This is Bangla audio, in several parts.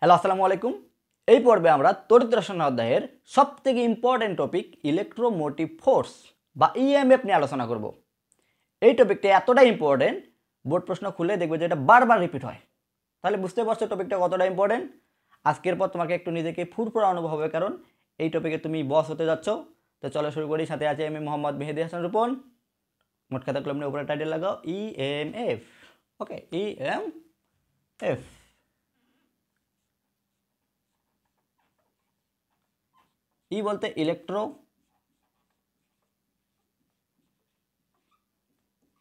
হ্যালো আসসালামু আলাইকুম। এই পর্বে আমরা তড়িৎ রসায়ন অধ্যায়ের সবথেকে ইম্পর্টেন্ট টপিক ইলেকট্রোমোটিভ ফোর্স বা ইএমএফ নিয়ে আলোচনা করব। এই টপিকটা এতটা ইম্পর্টেন্ট, বোর্ড প্রশ্ন খুলে দেখবে যে এটা বারবার রিপিট হয়। তাহলে বুঝতে পারছো টপিকটা কতটা ইম্পর্টেন্ট। আজকের পর তোমাকে একটু নিজেকে ফুরফুরা অনুভব হবে, কারণ এই টপিকে তুমি বস হতে যাচ্ছ। তো চলো শুরু করি। সাথে আছে আমি মোহাম্মদ মেহেদি হাসান রূপন। মোট কথা কলম নিয়ে উপরে টাইটেল লাগাও ইএমএফ। ওকে, ইএমএফ। ই বলতে ইলেকট্রো,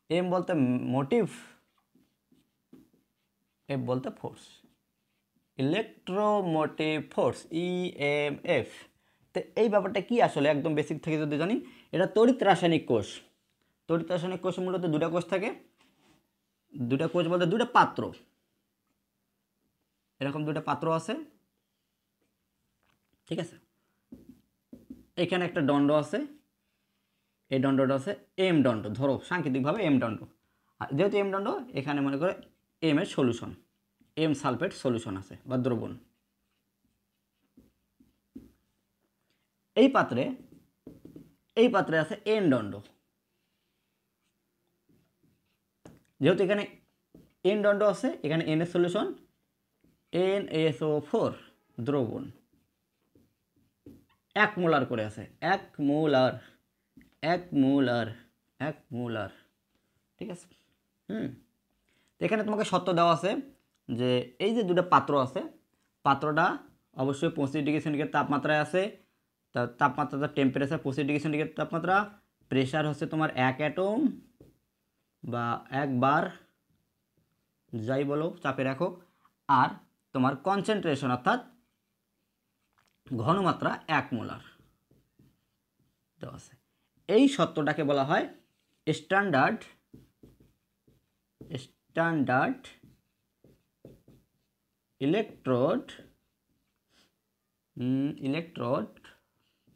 এম বলতে মোটিভ, এফ বলতে ফোর্স। Electromotive force EMF. তো এই ব্যাপারটা কি আসলে একদম বেসিক থেকে যদি জানি, এটা তড়িৎ রাসায়নিক কোষ। তড়িৎ রাসায়নিক কোষে মূলত দুটা কোষ থাকে। দুটা কোষ বলতে দুটা পাত্র, এরকম দুটা পাত্র আছে, ঠিক আছে। এখানে একটা দণ্ড আছে, এই দণ্ডটা আছে এম দণ্ড, ধরো সাংকেতিকভাবে এম দণ্ড। আর যেহেতু এম দণ্ড, এখানে মনে করে এম এর সলিউশন, এম সালফেট সলিউশন আছে বা দ্রবণ। এই পাত্রে আছে এন দণ্ড। যেহেতু এখানে এন দণ্ড আছে, এখানে এন এর সলিউশন NaSO4 দ্রবণ 1 মোলার করে আছে, 1 মোলার, ঠিক আছে। এখানে তোমাকে সত্য দেওয়া আছে যে এই যে দুটো পাত্র আছে, পাত্রটা অবশ্যই 25 ডিগ্রি সেন্টিগ্রেড তাপমাত্রায় আছে। তার তাপমাত্রা, টেম্পারেচার 25 ডিগ্রি সেন্টিগ্রেড তাপমাত্রা, প্রেশার হচ্ছে তোমার 1 অ্যাটম বা 1 বার, যাই বলো চাপে রাখো। আর তোমার কনসেন্ট্রেশন অর্থাৎ ঘনমাত্রা 1 মোলার দেওয়া আছে। এই সত্যটাকে বলা হয় standard electrode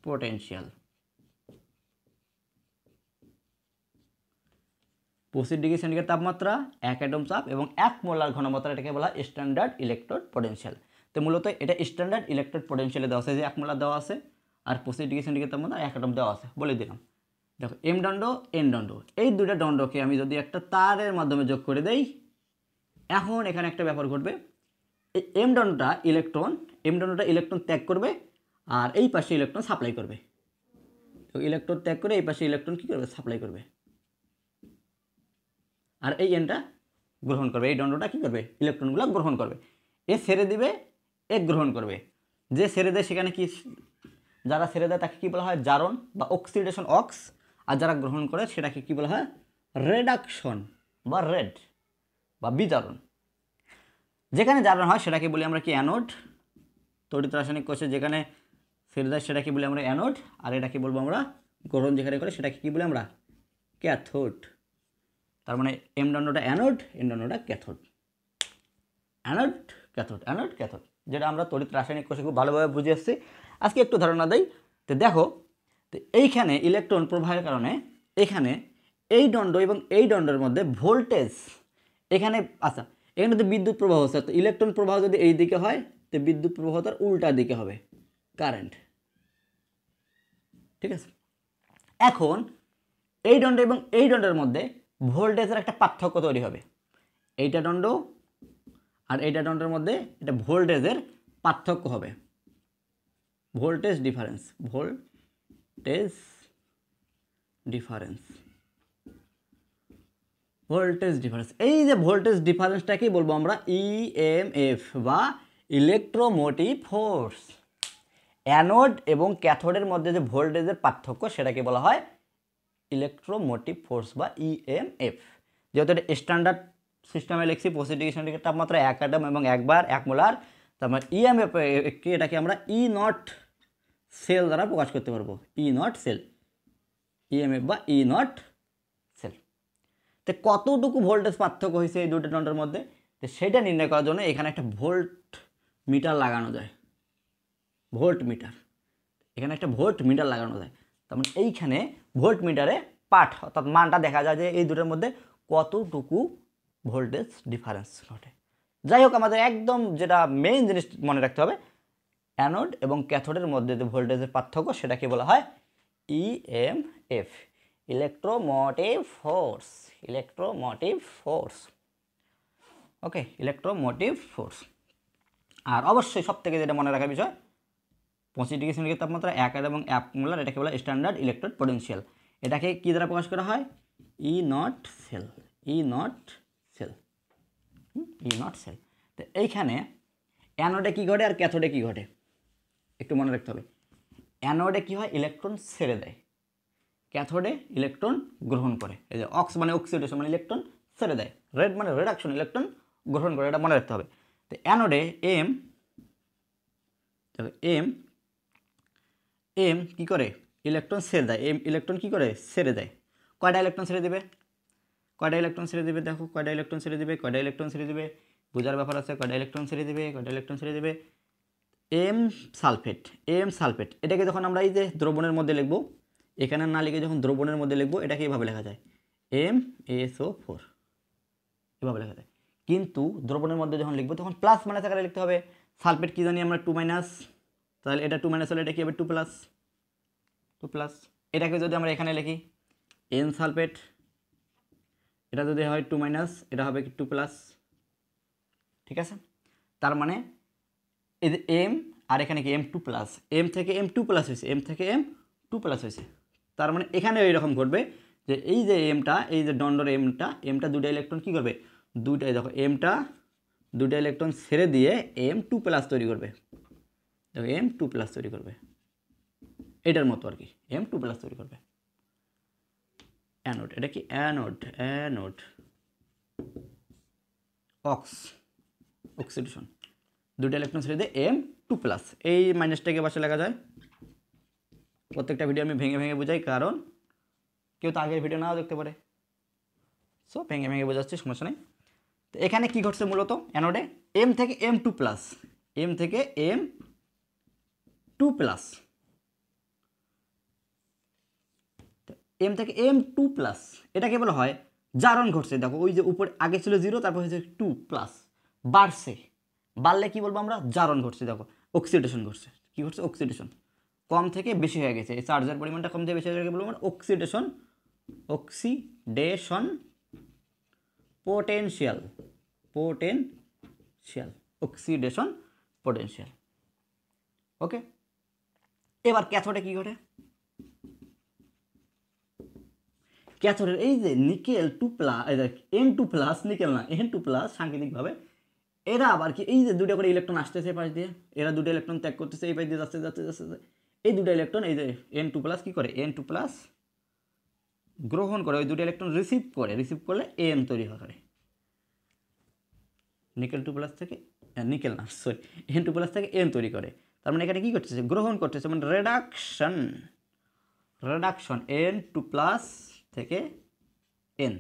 potential. 25 degree centigrade তাপমাত্রা, 1 অ্যাটম চাপ এবং 1 মোলার ঘনমাত্রা, এটাকে বলা হয় স্ট্যান্ডার্ড ইলেকট্রোড পোটেনশিয়াল। তো মূলত এটা স্ট্যান্ডার্ড ইলেকট্রোড পোটেনশিয়ালে দেওয়া আছে যে 1 মোলার দেওয়া আছে আর 25 ডিগ্রি সেন্টিগ্রেড তাপমাত্রা 1 অ্যাটম দেওয়া আছে, বলে দিলাম। দেখো এম দণ্ড, এন দণ্ড, এই দুটো দণ্ডকে আমি যদি একটা তারের মাধ্যমে যোগ করে দেই, এখন এখানে একটা ব্যাপার ঘটবে। এই এম দণ্ডটা ইলেকট্রন ত্যাগ করবে আর এই পাশে ইলেকট্রন সাপ্লাই করবে। তো ইলেকট্রন ত্যাগ করে এই পাশে ইলেকট্রন কী করবে? সাপ্লাই করবে। আর এই এনটা গ্রহণ করবে, এই দণ্ডটা কী করবে? ইলেকট্রনগুলো গ্রহণ করবে। এ ছেড়ে দিবে, এ গ্রহণ করবে। যে ছেড়ে দেয় সেখানে কি, যারা ছেড়ে দেয় তাকে কী বলা হয়? জারণ বা অক্সিডেশন, অক্স। আর যারা গ্রহণ করে সেটাকে কী বলা হয়? রেডাকশন বা রেড বা বিজারণ। যেখানে জারণ হয় সেটাকে বলি আমরা কি? অ্যানোড। তড়িৎ রাসায়নিক কোষে যেখানে ছেড়ে দেয় সেটাকে বলি আমরা অ্যানোড। আর এটাকে বলবো আমরা গ্রহণ যেখানে করে সেটাকে কী বলি আমরা? ক্যাথোড। তার মানে এম দণ্ডটা অ্যানোড, এন দণ্ডটা ক্যাথোড। অ্যানোড ক্যাথোড, যেটা আমরা তড়িৎ রাসায়নিক কোষে খুব ভালোভাবে বুঝে এসেছি। আজকে একটু ধারণা দেই। তো দেখো, তো এইখানে ইলেকট্রন প্রবাহের কারণে এখানে এই দণ্ড এবং এই দণ্ডের মধ্যে ভোল্টেজ, এখানে আচ্ছা, এখানে তো বিদ্যুৎ প্রবাহ হচ্ছে। তো ইলেকট্রন প্রবাহ যদি এই দিকে হয়, তো বিদ্যুৎ প্রবাহ তার উল্টা দিকে হবে, কারেন্ট, ঠিক আছে। এখন এই দণ্ড এবং এই দণ্ডের মধ্যে ভোল্টেজের একটা পার্থক্য তৈরি হবে। এইটা দণ্ড আর এইটা দণ্ডের মধ্যে এটা ভোল্টেজের পার্থক্য হবে, ভোল্টেজ ডিফারেন্স। এই যে ভোল্টেজ ডিফারেন্সটাকেই বলবো আমরা ইএমএফ বা ইলেকট্রোমোটিভ ফোর্স। অ্যানোড এবং ক্যাথোডের মধ্যে যে ভোল্টেজের পার্থক্য সেটাকে বলা হয় ইলেকট্রোমোটিভ ফোর্স বা ইএমএফ। যেহেতু এটা স্ট্যান্ডার্ড সিস্টেমে লিখছি 25 ডিগ্রি সেন্টিগ্রেড তাপমাত্রা, 1 অ্যাটম এবং 1 বার, 1 মোলার। তারপর ইএমএফ এটাকে আমরা ই নট সেল দ্বারা প্রকাশ করতে পারবো, ই নট সেল, ইএমএফ বা ই নট সেল। তো কতটুকু ভোল্টেজ পার্থক্য হয়েছে এই দুটো দণ্ডের মধ্যে, তো সেটা নির্ণয় করার জন্য এখানে একটা ভোল্ট মিটার লাগানো যায়, এখানে একটা ভোল্ট মিটার লাগানো যায়। তার মানে এইখানে ভোল্ট মিটারে পাঠ অর্থাৎ মানটা দেখা যায় যে এই দুটোর মধ্যে কতটুকু ভোল্টেজ ডিফারেন্স ঘটে। যাই হোক, আমাদের একদম যেটা মেইন জিনিস মনে রাখতে হবে, অ্যানোড এবং ক্যাথোডের মধ্যে যে ভোল্টেজের পার্থক্য সেটাকে বলা হয় EMF, electromotive force. Electromotive force, okay, electromotive force. আর অবশ্যই সব থেকে যেটা মনে রাখার বিষয়, 25 ডিগ্রি সেন্টিগ্রেড তাপমাত্রা 1 এবং 1 মোলার, এটাকে বলা স্ট্যান্ডার্ড ইলেকট্রোড পোটেনশিয়াল। এটাকে কি দ্বারা প্রকাশ করা হয়? E not cell, E not cell, E not cell. তো এইখানে অ্যানোডে কী ঘটে আর ক্যাথোডে কী ঘটে একটু মনে রাখতে হবে। অ্যানোডে কী হয়? ইলেকট্রন ছেড়ে দেয়, ক্যাথোডে ইলেকট্রন গ্রহণ করে। এই যে অক্স মানে অক্সিডেশন মানে ইলেকট্রন ছেড়ে দেয়, রেড মানে রিডাকশন, ইলেকট্রন গ্রহণ করে, এটা মনে রাখতে হবে। তো অ্যানোডে এম, এম এম কী করে? ইলেকট্রন ছেড়ে দেয়। এম ইলেকট্রন কী করে? ছেড়ে দেয়। কয়টা ইলেকট্রন ছেড়ে দেবে? কয়টা ইলেকট্রন ছেড়ে দেবে? দেখো কয়টা ইলেকট্রন ছেড়ে দেবে, কয়টা ইলেকট্রন ছেড়ে দেবে, বোঝার ব্যাপার আছে। কয়টা ইলেকট্রন ছেড়ে দেবে, কয়টা ইলেকট্রন ছেড়ে দেবে? এম সালফেট, এম সালফেট, এটাকে যখন আমরা এই যে দ্রবণের মধ্যে লিখবো, এখানে না লিখে যখন দ্রবণের মধ্যে লিখবো, এটাকে এইভাবে লেখা যায় MsO4, এভাবে লেখা যায়। কিন্তু দ্রবণের মধ্যে যখন লিখবো তখন প্লাস মাইনাস আকারে লিখতে হবে। সালফেট কি জানি আমরা 2-, তাহলে এটা 2- হলে এটা কি হবে? 2+, 2+। এটাকে যদি আমরা এখানে লিখি এন সালফেট, এটা যদি হয় 2-, এটা হবে কি 2+, ঠিক আছে? তার মানে এই যে এম আর এখানে কি M2+, এম থেকে M2+ হয়েছে, এম থেকে M2+ হয়েছে। তার মানে এখানে এইরকম ঘটবে যে এই যে এমটা, এই যে দণ্ডর এমটা দুটো ইলেকট্রন কী করবে? দুইটাই দেখো, এমটা দুটো ইলেকট্রন ছেড়ে দিয়ে M2+ তৈরি করবে। দেখো M2+ তৈরি করবে, এটার মতো আর কি, M2+ তৈরি করবে। অ্যানোড, এটা কি অ্যানোড? অ্যানোড অক্সিডেশন, দুটো ইলেকট্রন ছেড়ে দিয়ে M2+, এই মাইনাসটাকে পাশে লেখা যায়। প্রত্যেকটা ভিডিও আমি ভেঙে ভেঙে বোঝাই, কারণ কেউ তো আগের ভিডিও নাও দেখতে পারে, সো ভেঙে ভেঙে বোঝাচ্ছি, সমস্যা নেই। তো এখানে কি ঘটছে মূলত অ্যানোডে? এম থেকে M2+, এম থেকে M2+, এম থেকে M2+, এটাকে বলা হয় জারণ ঘটছে। দেখো ওই যে উপরে আগে ছিল 0, তারপর হচ্ছে 2+, বাড়ছে, বাড়লে কি বলবো আমরা? জারণ ঘটছে। দেখো অক্সিডেশন ঘটছে। কি ঘটছে? অক্সিডেশন, কম থেকে বেশি হয়ে গেছে, এই চার্জের পরিমাণটা কম থেকে বেশি হয়ে গেছে বলবো আমরা oxidation. Oxidation potential, potential, oxidation potential, okay. এবার ক্যাথোডে কি ঘটে? ক্যাথোডের এই যে নিকেল 2+, N2+, নিকেল না N2+, সাংকেতিকভাবে এরা আবার কি, এই যে দুটো করে ইলেকট্রন আসতেছে পাশ দিয়ে, এরা দুটো ইলেকট্রন ত্যাগ করতেছে, এই পাশ দিয়ে যাচ্ছে যাচ্ছে যাচ্ছে, এই দুটো ইলেকট্রন এই যে N2+ কি করে? N2+ গ্রহণ করে, ওই দুটো ইলেকট্রন রিসিভ করে, রিসিভ করলে এন তৈরি করে। নিকেল 2+ থেকে, নিকেল না সরি, N2+ থেকে এন তৈরি করে। তার মানে এখানে কি করতেছে? গ্রহণ করতেছে, মানে রিডাকশন, রিডাকশন N2+ থেকে এন,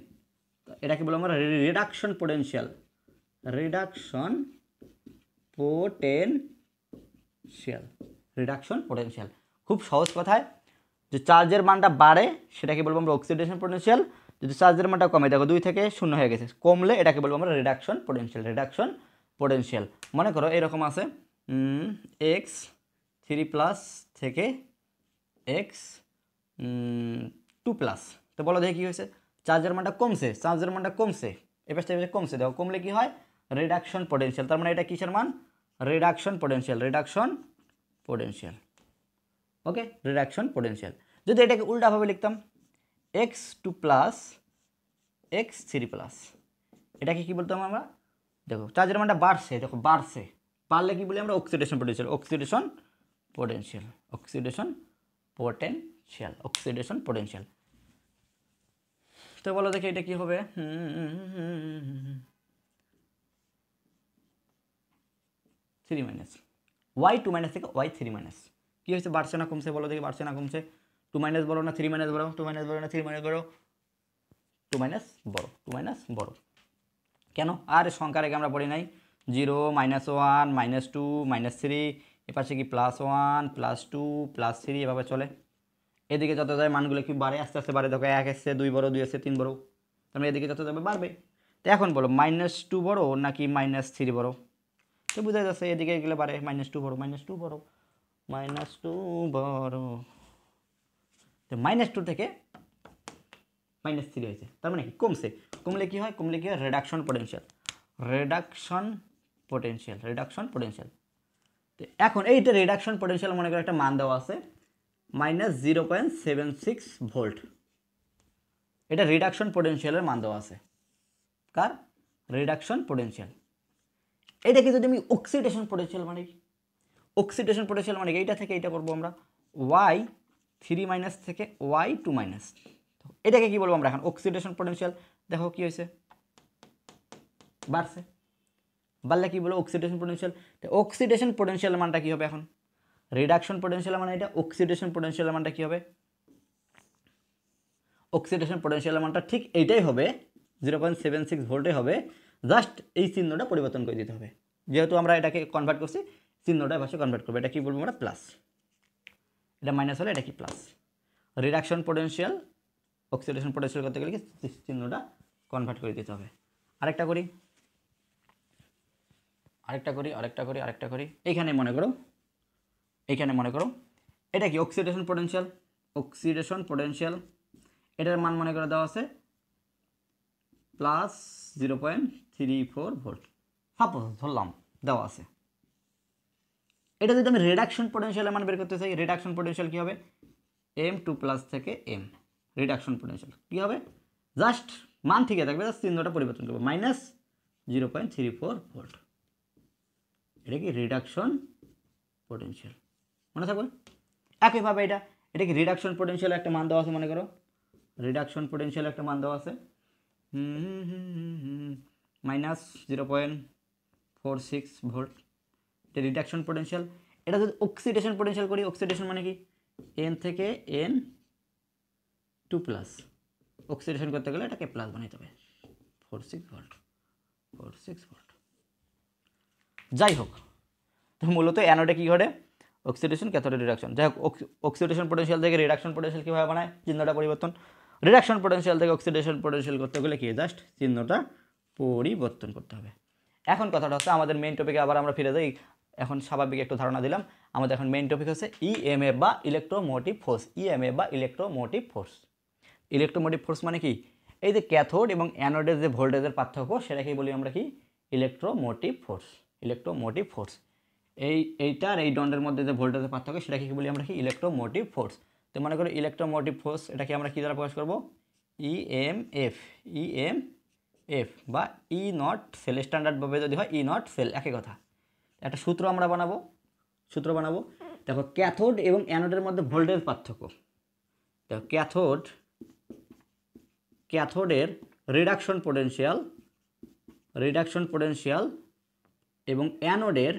এটাকে বলবো আমরা reduction potential, reduction potential, reduction potential. খুব সহজ কথায়, যে চার্জের মানটা বাড়ে সেটাকে বলবো আমরা অক্সিডেশন পোটেনশিয়াল, যদি চার্জের মানটা কমে, দেখো 2 থেকে 0 হয়ে গেছে, কমলে এটাকে বলবো আমরা রিডাকশন পোটেনশিয়াল, রিডাকশন পোটেনশিয়াল। মনে করো এরকম আছে X3+ থেকে X2+, তো বলো দেখি কী হয়েছে? চার্জের মানটা কমছে, চার্জের মানটা কমছে, এ পাশটা কমছে, দেখো কমলে কি হয়? Reduction potential. তার মানে এটা কিসের মান? রিডাকশন পোটেনশিয়াল, রিডাকশন পোটেনশিয়াল, ওকে, রিডাকশন পোটেনশিয়াল। যদি এটাকে উল্টাভাবে লিখতাম X2+, X3+, এটাকে কি বলতাম আমরা? দেখো চার্জের মানটা বাড়ছে, দেখো বাড়ছে, বাড়লে কি বলি আমরা? Oxidation potential, oxidation potential, oxidation potential, oxidation potential. তো বলো দেখি এটা কি হবে? Y2- থেকে Y3-, কি হয়েছে? বাড়ছে না কমছে? বলো দেখি, বাড়ছে না কমছে? 2- বড় না 3- বড়? 2- বড় না 3- বড়? 2- বড়, 2- বড়। কেন? আর সংখ্যার আগে আমরা পড়ি নাই 0, -1, -2, -3, এপাশে কি +1, +2, +3, এভাবে চলে। এদিকে যত যায় মানগুলো কি বাড়ে, আস্তে আস্তে বাড়ে। দেখো 1 আসছে, 2 বড়, 2 আসছে, 3 বড়, তার মানে এদিকে যত যাবে বাড়বে। তো এখন বলো -2 বড় নাকি -3 বড়? তো বোঝা যাচ্ছে এদিকে গেলে বাড়ে, -2 বড়, -2 বড়, -2 বড়। তো -2 থেকে -3 হয়েছে, তার মানে কি কমছে। কমলে কি হয়? কমলে কি হয়? Reduction potential, reduction potential, reduction potential. তো এখন এইটা রিডাকশন পোটেনশিয়াল মনে করে একটা মান দেওয়া আছে -0.76 ভোল্ট। এটা রিডাকশন পোটেনশিয়ালের মান দেওয়া আছে। কার? Reduction potential. এটাকে যদি আমি অক্সিডেশন পোটেনশিয়াল মানে, অক্সিডেশন পোটেনশিয়াল মানে এইটা থেকে এইটা করবো আমরা y3 থেকে y2 মাইনাস। এটাকে কি বলবো আমরা এখন? Oxidation potential. দেখো কি হয়েছে, বাড়ছে। বাড়লে কি বলবো? Oxidation potential. অক্সিডেশন পোটেনশিয়াল মানটা কি হবে এখন? রিডাকশন পোটেনশিয়াল মানে এটা, অক্সিডেশন পোটেনশিয়াল মানটা কি হবে? অক্সিডেশন পোটেনশিয়াল মানটা ঠিক এইটাই হবে, 0.76 ভোল্টে হবে। জাস্ট এই চিহ্নটা পরিবর্তন করে দিতে হবে। যেহেতু আমরা এটাকে কনভার্ট করছি, চিহ্নটা ভাষায় কনভার্ট করবে। এটা কি বলবো আমরা? প্লাস। এটা মাইনাস হলে এটা কি? Plus. Reduction potential oxidation potential করতে গেলে কি চিহ্নটা কনভার্ট করে দিতে হবে। আরেকটা করি, এইখানে মনে করো, এটা কি? Oxidation potential, oxidation potential. এটার মান মনে করে দেওয়া আছে +0.34 ভোল্ট, সাপোজ ধরলাম দেওয়া আছে। এটা যদি আমি রিডাকশন পোটেনশিয়ালের মান বের করতে চাই, রিডাকশন পোটেনশিয়াল কি হবে? M2+ থেকে M। রিডাকশন পোটেনশিয়াল কি হবে? জাস্ট মান ঠিকই থাকবে, জাস্ট চিহ্নটা পরিবর্তন করবো, -0.34 ভোল্ট। এটা কি? রিডাকশন পোটেনশিয়াল, মনে থাকবে। একইভাবে এটা কি? রিডাকশন পোটেনশিয়াল একটা মান দেওয়া আছে, মনে করো রিডাকশন পোটেনশিয়াল একটা মান দেওয়া আছে -0.46 ভোল্ট। এটা রিডাকশন পোটেনশিয়াল। এটা যদি অক্সিডেশন পোটেনশিয়াল করি, অক্সিডেশন মানে কি? N থেকে N2+, অক্সিডেশন করতে গেলে এটাকে প্লাস বানাইতে হবে, 46 ভোল্ট, 46 ভোল্ট। যাই হোক, তো মূলত অ্যানোডে কী ঘটে? অক্সিডেশন, ক্যাথোডে রিডাকশন। যাই হোক, অক্সিডেশন পোটেনশিয়াল থেকে রিডাকশন পোটেনশিয়াল কীভাবে বানায়? চিহ্নটা পরিবর্তন। রিডাকশন পোটেনশিয়াল থেকে অক্সিডেশন পোটেনশিয়াল করতে গেলে কি? জাস্ট চিহ্নটা পরিবর্তন করতে হবে। এখন কথাটা হচ্ছে আমাদের মেইন টপিকে আবার আমরা ফিরে যাই। এখন স্বাভাবিক একটু ধারণা দিলাম। আমাদের এখন মেইন টপিক হচ্ছে ইএমএফ বা ইলেকট্রোমোটিভ ফোর্স। ইএমএফ বা ইলেকট্রোমোটিভ ফোর্স। ইলেকট্রোমোটিভ ফোর্স মানে কি? এই যে ক্যাথোড এবং অ্যানোডের যে ভোল্টেজের পার্থক্য, সেটাকেই বলি আমরা কি? Electromotive force. Electromotive force. এইটার এই দণ্ডের মধ্যে যে ভোল্টেজের পার্থক্য, সেটাকে কি বলি আমরা? কি? Electromotive force. তো মনে করো ইলেকট্রোমোটিভ ফোর্স, এটাকে আমরা কি দ্বারা প্রকাশ করবো? ইএমএফ। ইএমএফ বা ই নট সেল। স্ট্যান্ডার্ডভাবে যদি হয় ই নট সেল, একই কথা। একটা সূত্র আমরা বানাবো, দেখো ক্যাথোড এবং অ্যানোডের মধ্যে ভোল্টেজ পার্থক্য। দেখো ক্যাথোডের রিডাকশন পোটেনশিয়াল এবং অ্যানোডের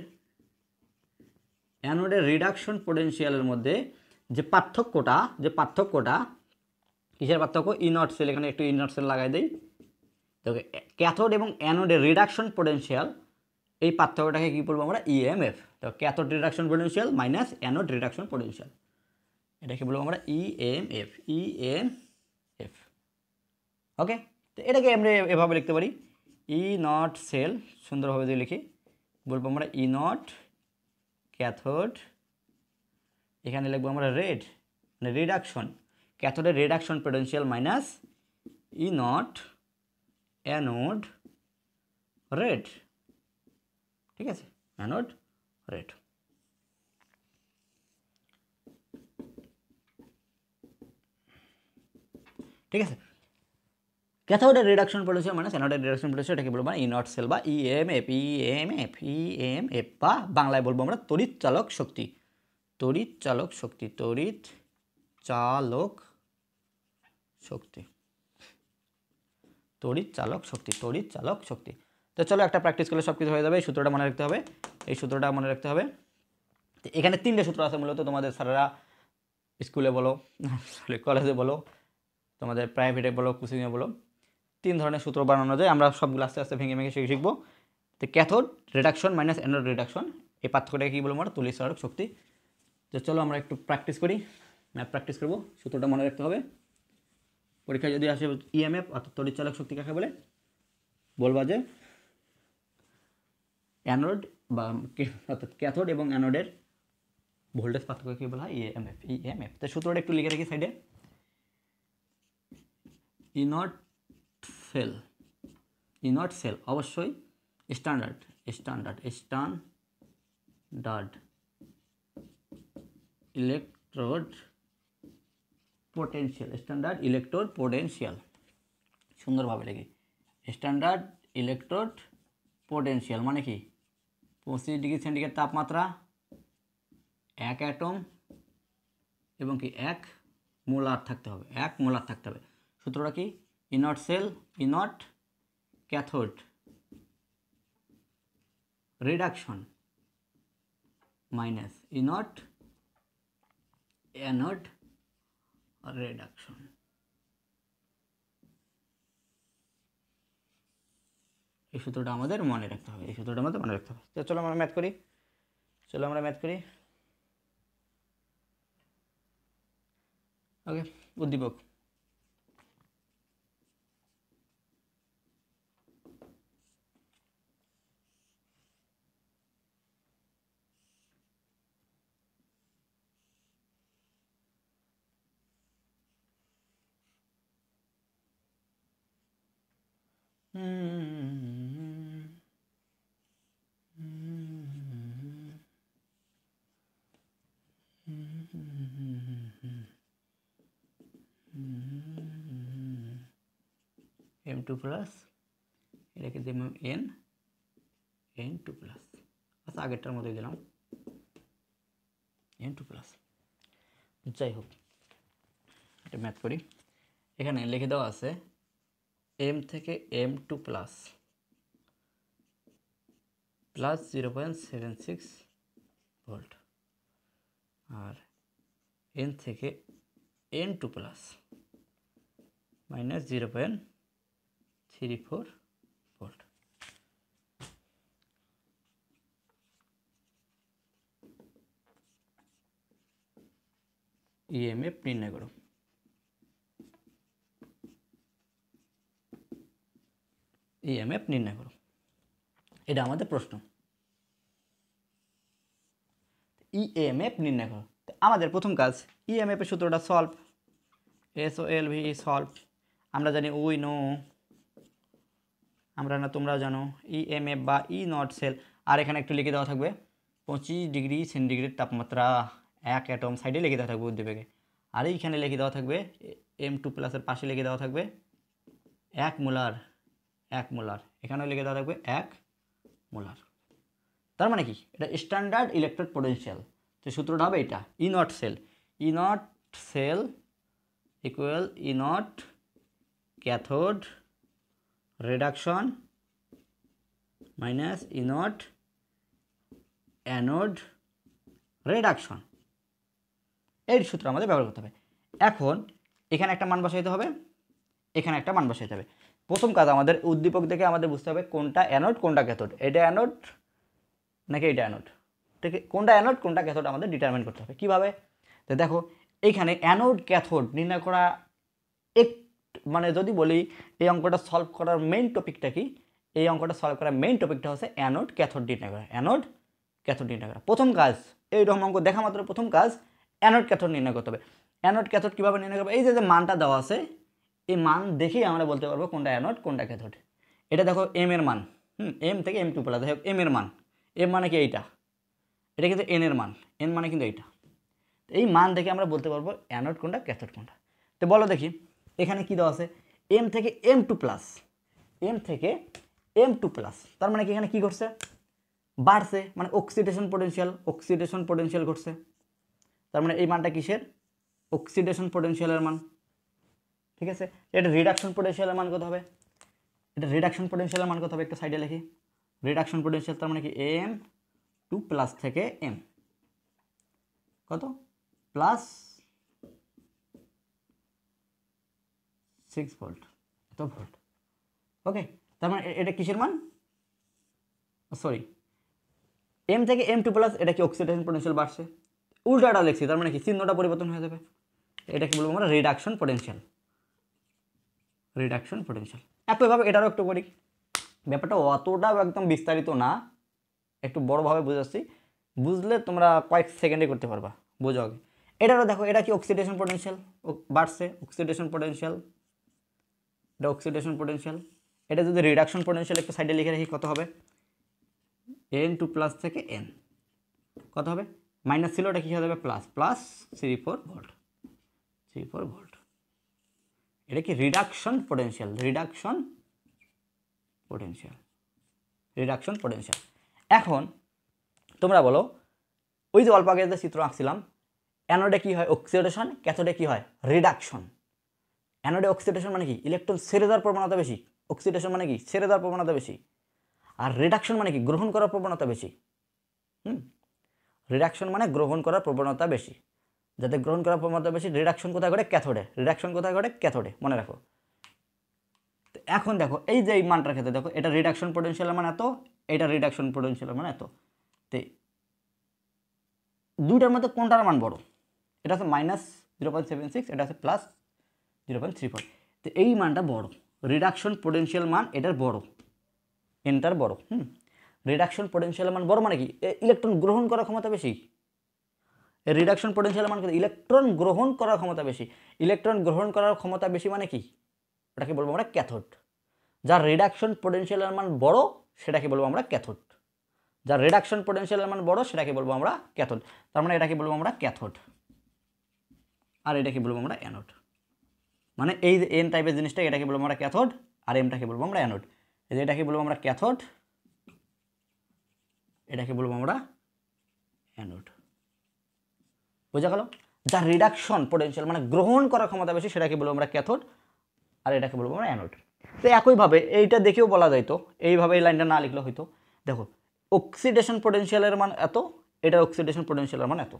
রিডাকশন পোটেনশিয়ালের মধ্যে যে পার্থক্যটা কিসের পার্থক্য? ই নট সেল। এখানে একটু ই নট সেল লাগাই দেই। দেখো ক্যাথোড এবং অ্যানোডের রিডাকশন পোটেনশিয়াল, এই পার্থক্যটাকে কী বলবো আমরা? ইএমএফ। তো cathode reduction potential minus anode reduction potential, এটাকে বলবো আমরা ইএমএফ। ওকে, তো এটাকে আমরা এভাবে লিখতে পারি, ই নট সেল। সুন্দরভাবে যদি লিখি, বলবো আমরা ই নট ক্যাথোড, এখানে লিখবো আমরা রেড, মানে রিডাকশন, ক্যাথোডের reduction potential minus E naught anode red. ঠিক আছে, অ্যানোড রেড। ঠিক আছে, ক্যাথোডের রিডাকশন পোটেনশিয়াল মাইনাস অ্যানোডের রিডাকশন পোটেনশিয়াল, এটাকে বলবো ই নট সেল বা ইএমএফ। বা বাংলায় বলবো আমরা তড়িৎ চালক শক্তি। তড়িৎ চালক শক্তি। তো চলো একটা প্র্যাকটিস করলে সব কিছু হয়ে যাবে। এই সূত্রটা মনে রাখতে হবে। তো এখানে 3টে সূত্র আছে মূলত। তোমাদের স্যারেরা স্কুলে বলো, কলেজে বলো, তোমাদের প্রাইভেটে বলো, কোচিংয়ে বলো, 3 ধরনের সূত্র বানানো যায়। আমরা সবগুলো আস্তে আস্তে ভেঙে শিখবো। তো cathode reduction minus anode reduction, এই পার্থক্যটাকে কী বলবো আমরা? তড়িৎ চালক শক্তি। তো চলো আমরা একটু প্র্যাকটিস করি, ম্যাথ প্র্যাকটিস করবো। সূত্রটা মনে রাখতে হবে। পরীক্ষায় যদি আসে ইএমএফ অর্থাৎ তড়িৎ চালক শক্তি কাকে বলে? বলবা যে অ্যানোড বা অর্থাৎ ক্যাথোড এবং অ্যানোডের ভোল্টেজ পার্থক্য কী বলা হয়? ইএমএফ। ইএমএফ তো সূত্রটা একটু লিখে রাখি সাইডে। ইনট সেল অবশ্যই স্ট্যান্ডার্ড ইলেকট্রোড পোটেনশিয়াল সুন্দরভাবে লিখি। স্ট্যান্ডার্ড ইলেকট্রোড পোটেনশিয়াল মানে কি 25 ডিগ্রি সেন্টিগ্রেড তাপমাত্রা, 1 অ্যাটম এবং কি 1 মোলার থাকতে হবে, 1 মোলার থাকতে হবে। সূত্রটা কি? ইনট sell, ইনট cathode reduction minus ইনট anode reduction. এই সূত্রটা আমাদের মনে রাখতে হবে, তো চলো আমরা ম্যাথ করি। ওকে, উদ্দীপক। M2 প্লাস এটাকে দিলাম N2 প্লাস, আচ্ছা আগেরটার মতোই দিলাম N2 প্লাস। যাই হোক, এটা ম্যাথ করি। এখানে লিখে দেওয়া আছে M থেকে M2 প্লাস 0.76 ভোল্ট, আর N থেকে N2 প্লাস -0.34 ভোল্ট। ইএমএফ নির্ণয় করো। এটা আমাদের প্রশ্ন। ইএমএফ নির্ণয় করো। আমাদের প্রথম কাজ ইএমএফ এর সূত্রটা সলভ। SOLV solve. আমরা জানি উই নো, আমরা না তোমরা জানো ইএমএফ বা ই নট সেল। আর এখানে একটু লিখে দেওয়া থাকবে 25 ডিগ্রি সেন্টিগ্রেড তাপমাত্রা, 1 অ্যাটম সাইডে লিখে দেওয়া থাকবে উদ্দীপকে। আর এইখানে লিখে দেওয়া থাকবে M2 প্লাসের পাশে লিখে দেওয়া থাকবে 1 মোলার, এখানেও লিখে দেওয়া থাকবে 1 মোলার। তার মানে কি? এটা স্ট্যান্ডার্ড ইলেকট্রোড পোটেনশিয়াল। তো সূত্রটা হবে এটা, E not cell equal E naught cathode reduction minus E naught anode reduction. এই সূত্র আমাদের ব্যবহার করতে হবে। এখন এখানে একটা মান বসাইতে হবে, এখানে একটা মান বসাইতে হবে। প্রথম কাজ আমাদের উদ্দীপক দেখে আমাদের বুঝতে হবে কোনটা অ্যানোড কোনটা ক্যাথোড। এটা অ্যানোড নাকি এটা অ্যানোড, ঠিক আছে? কোনটা অ্যানোড কোনটা ক্যাথোড আমাদের ডিটারমাইন করতে হবে। কীভাবে? তো দেখো এইখানে অ্যানোড ক্যাথোড নির্ণয় করা মানে যদি বলি এই অঙ্কটা সলভ করার মেইন টপিকটা কি, এই অঙ্কটা সলভ করার মেইন টপিকটা হচ্ছে অ্যানোড ক্যাথোড নির্ণয় করা। প্রথম কাজ এইরকম অঙ্ক দেখা মাত্র প্রথম কাজ অ্যানোড ক্যাথোড নির্ণয় করতে হবে। অ্যানোড ক্যাথোড কীভাবে নির্ণয় করবে? এই যে মানটা দেওয়া আছে, এই মান দেখেই আমরা বলতে পারবো কোনটা অ্যানোড কোনটা ক্যাথোড। এটা দেখো এম এর মান, এম থেকে M2 প্লাস, দেখো এম এর মান, এম মানে কি এইটা, এটা কিন্তু এন এর মান, এন মানে কিন্তু এইটা। এই মান দেখে আমরা বলতে পারবো অ্যানোড কোনটা ক্যাথোড কোনটা। তো বলো দেখি এখানে কি দেওয়া আছে, M থেকে M2 প্লাস, তার মানে কি এখানে কি ঘটছে? বাড়ছে, মানে অক্সিডেশন পোটেনশিয়াল ঘটছে। তার মানে এই মানটা কিসের? অক্সিডেশন পোটেনশিয়ালের মান, ঠিক আছে? এটা রিডাকশন পোটেনশিয়ালের মান কত হবে? একটা সাইডে লিখি। রিডাকশন পোটেনশিয়াল তার মানে কি M2 প্লাস থেকে M কত প্লাস 6 ভোল্ট, এত ভোল্ট। ওকে, তার মানে এটা কিসের মান? সরি, M থেকে M2 প্লাস, এটা কি অক্সিডেশন পোটেনশিয়াল বাড়ছে, উল্টাটা লিখছি, তার মানে কি চিহ্নটা পরিবর্তন হয়ে যাবে। এটা কি বলবো আমরা? Reduction potential. একইভাবে এটারও একটু করি। ব্যাপারটা অতটাও একদম বিস্তারিত না, একটু বড়োভাবে বুঝাচ্ছি, বুঝলে তোমরা কয়েক সেকেন্ডে করতে পারবা, বোঝো আগে। এটারও দেখো, এটা কি অক্সিডেশন পোটেনশিয়াল বাড়ছে, অক্সিডেশন পোটেনশিয়াল, এটা অক্সিডেশন পোটেনশিয়াল। এটা যদি রিডাকশন পোটেনশিয়াল একটু সাইডে লিখে রাখি, কত হবে n2 প্লাস থেকে n কত হবে, মাইনাস ছিল, ওটা কী হয়ে যাবে প্লাস, প্লাস 34 ভোল্ট, 34 ভোল্ট। এটা কি reduction potential, reduction potential, reduction potential. এখন তোমরা বলো, ওই যে অল্প আগে যে চিত্র আঁকছিলাম, অ্যানোডে কি হয় অক্সিডেশন, ক্যাথোডে কি হয় রিডাকশন। অ্যানোডে অক্সিডেশন মানে কি ইলেকট্রন ছেড়ে দেওয়ার প্রবণতা বেশি, অক্সিডেশন মানে কি ছেড়ে দেওয়ার প্রবণতা বেশি, আর রিডাকশন মানে কি গ্রহণ করার প্রবণতা বেশি। রিডাকশন মানে গ্রহণ করার প্রবণতা বেশি, যাতে গ্রহণ করার প্রবণতা বেশি, রিডাকশন কোথায় ঘটে ক্যাথোডে, রিডাকশন কোথায় ঘটে ক্যাথোডে, মনে রাখো। তো এখন দেখো এই যে এই মানটার ক্ষেত্রে দেখো, এটা রিডাকশন পোটেনশিয়ালের মান এত, এটা রিডাকশন পোটেনশিয়ালের মান এত, তো দুইটার মধ্যে কোনটার মান বড়, এটা হচ্ছে -0.76, এটা হচ্ছে +0.34, তো এই মানটা বড়, রিডাকশন পোটেনশিয়াল মান এটার বড়, এনটার বড়। রিডাকশন পোটেনশিয়াল মান বড় মানে কি ইলেকট্রন গ্রহণ করার ক্ষমতা বেশি, রিডাকশন পোটেনশিয়াল মান ইলেকট্রন গ্রহণ করার ক্ষমতা বেশি, ইলেকট্রন গ্রহণ করার ক্ষমতা বেশি মানে কি, ওটাকে বলবো আমরা ক্যাথোড। যার রিডাকশন পোটেনশিয়ালের মান বড় সেটাকে বলবো আমরা ক্যাথোড, যার রিডাকশন পোটেনশিয়ালের মান বড় সেটাকে বলবো আমরা ক্যাথোড। তার মানে এটাকে বলবো আমরা ক্যাথোড, আর এটাকে বলবো আমরা অ্যানোড। মানে এই যে এন টাইপের জিনিসটা, এটাকে বলবো আমরা ক্যাথোড, আর এমটাকে বলবো আমরা অ্যানোড। এই যে এটাকে বলবো আমরা ক্যাথোড, এটাকে বলবো আমরা অ্যানোড। বোঝা গেল? যার রিডাকশন পোটেনশিয়াল মানে গ্রহণ করার ক্ষমতা বেশি সেটাকে বলবো আমরা ক্যাথোড, আর এটাকে বলবো আমরা অ্যানোড। তো একইভাবে এইটা দেখেও বলা যাইতো, এইভাবে এই লাইনটা না লিখলে হয়তো, দেখো অক্সিডেশন পোটেনশিয়ালের মান এত, এটা অক্সিডেশন পোটেনশিয়ালের মান এত,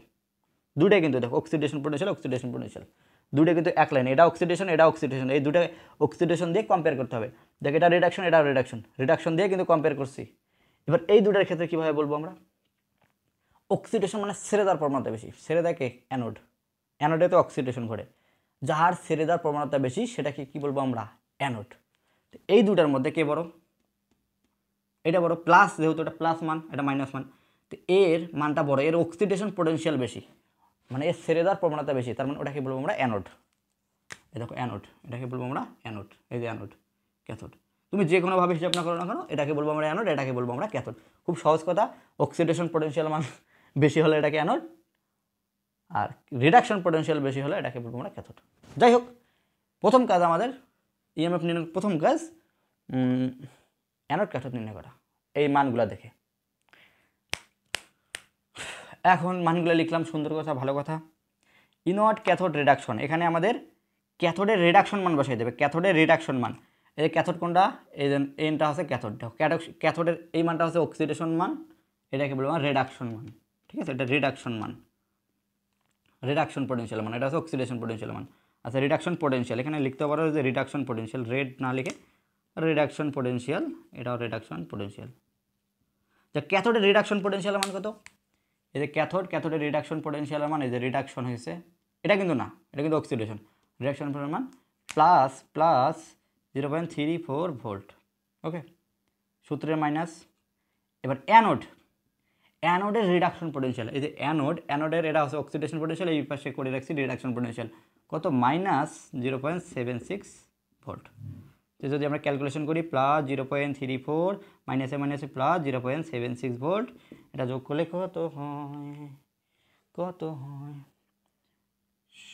দুটাই কিন্তু দেখো অক্সিডেশন পোটেনশিয়াল, অক্সিডেশন পোটেনশিয়াল দুটোই কিন্তু এক লাইন, এটা অক্সিডেশন, এটা অক্সিডেশন, এই দুটো অক্সিডেশন দিয়ে কম্পেয়ার করতে হবে। দেখ এটা রিডাকশন, এটা রিডাকশন, রিডাকশন দিয়ে কিন্তু কম্পেয়ার করছি। এবার এই দুটার ক্ষেত্রে কীভাবে বলবো আমরা, অক্সিডেশন মানে ছেড়ে দেওয়ার প্রবণতা বেশি, ছেড়ে দেয় কে অ্যানোড, অ্যানোডে তো অক্সিডেশন ঘটে, যার ছেড়ে দেওয়ার প্রবণতা বেশি সেটাকে কী বলবো আমরা অ্যানোড। এই দুটার মধ্যে কে বড়, এটা বড়, প্লাস যেহেতু এটা প্লাস মান, এটা মাইনাস মান, তো এর মানটা বড়, এর অক্সিডেশন পোটেনশিয়াল বেশি, মানে এর ছেড়ে দেওয়ার প্রবণতা বেশি, তার মানে ওটাকে বলবো আমরা অ্যানোড। এই দেখো অ্যানোড, এটাকে বলবো আমরা অ্যানোড, এই যে অ্যানোড ক্যাথোড, তুমি যে কোনোভাবে হিসাব না করো না কেন এটাকে বলবো আমরা অ্যানোড, এটাকে বলবো আমরা ক্যাথোড। খুব সহজ কথা, অক্সিডেশন পোটেনশিয়াল মান বেশি হলে এটাকে অ্যানোড, আর রিডাকশন পোটেনশিয়াল বেশি হলে এটাকে বলবো আমরা ক্যাথোড। যাই হোক, প্রথম কাজ আমাদের ইএমএফ নির্ণয়, প্রথম কাজ অ্যানোড ক্যাথোড নির্ণয় করা এই মানগুলো দেখে। এখন মানগুলো লিখলাম, সুন্দর কথা, ভালো কথা। ইনওয়ার্ড ক্যাথোড রিডাকশন, এখানে আমাদের ক্যাথোডের রিডাকশন মান বসাই দেবে, ক্যাথোডের রিডাকশন মান, এই ক্যাথোড কোনটা, এই যে এনটা হচ্ছে ক্যাথোড, ক্যাথোডের এই মানটা হচ্ছে অক্সিডেশন মান, এটাকে বলবো রিডাকশন মান, ঠিক আছে, এটা রিডাকশন মান, রিডাকশন পোটেনশিয়াল মান, এটা হচ্ছে অক্সিডেশন পোটেনশিয়াল মান। আচ্ছা রিডাকশন পোটেনশিয়াল, এখানে লিখতে পারো যে রিডাকশন পোটেনশিয়াল, রেড না লিখে রিডাকশন পোটেনশিয়াল, এটাও রিডাকশন পোটেনশিয়াল। যা ক্যাথোডের রিডাকশন পোটেনশিয়াল মান কত, এই যে ক্যাথোডের রিডাকশন পোটেনশিয়ালের মান, এই যে রিডাকশন হয়েছে, এটা কিন্তু না, এটা কিন্তু অক্সিডেশন, রিডাকশন মান প্লাস প্লাস 0.34 ভোল্ট, ওকে, সূত্রের মাইনাস। এবার অ্যানোডের রিডাকশন পোটেনশিয়াল, এই যে অ্যানোডের এটা হচ্ছে অক্সিডেশন পোটেনশিয়াল, এই পাশে করে রাখছি রিডাকশন পোটেনশিয়াল কত, -0.76 ভোল্ট। তো যদি আমরা ক্যালকুলেশন করি +0.34 মাইনাসে মাইনাসে +0.76 ভোল্ট, এটা যোগ করলে কত হয়,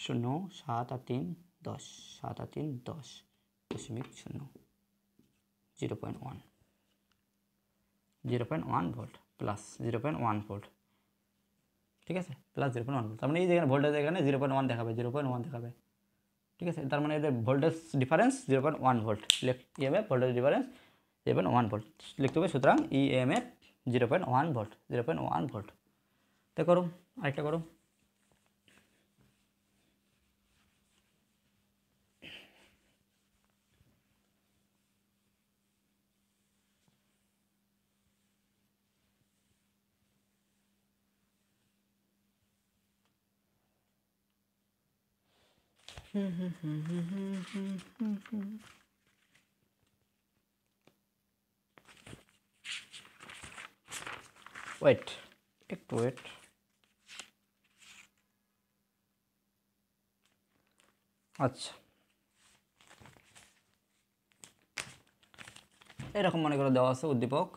0 7 আর 3 10, 7 আর 3 10.0, 0.1 ভোল্ট প্লাস 0.1 ভোল্ট, ঠিক আছে, প্লাস 0.1 ভোল্ট। তার মানে এই যেখানে ভোল্টেজ, এখানে 0.1 দেখাবে, 0.1 দেখাবে, ঠিক আছে, তার মানে এদের voltage difference 0.1 volt, EMF voltage difference 0.1 volt লিখতে হবে। সুতরাং ইএমএফ 0.1 ভোল্ট, 0.1 ভোল্ট। তো করো, আরেকটা করো। ওয়েট, একটু ওয়েট। আচ্ছা, এরকম মনে করে দেওয়া আছে উদ্দীপক।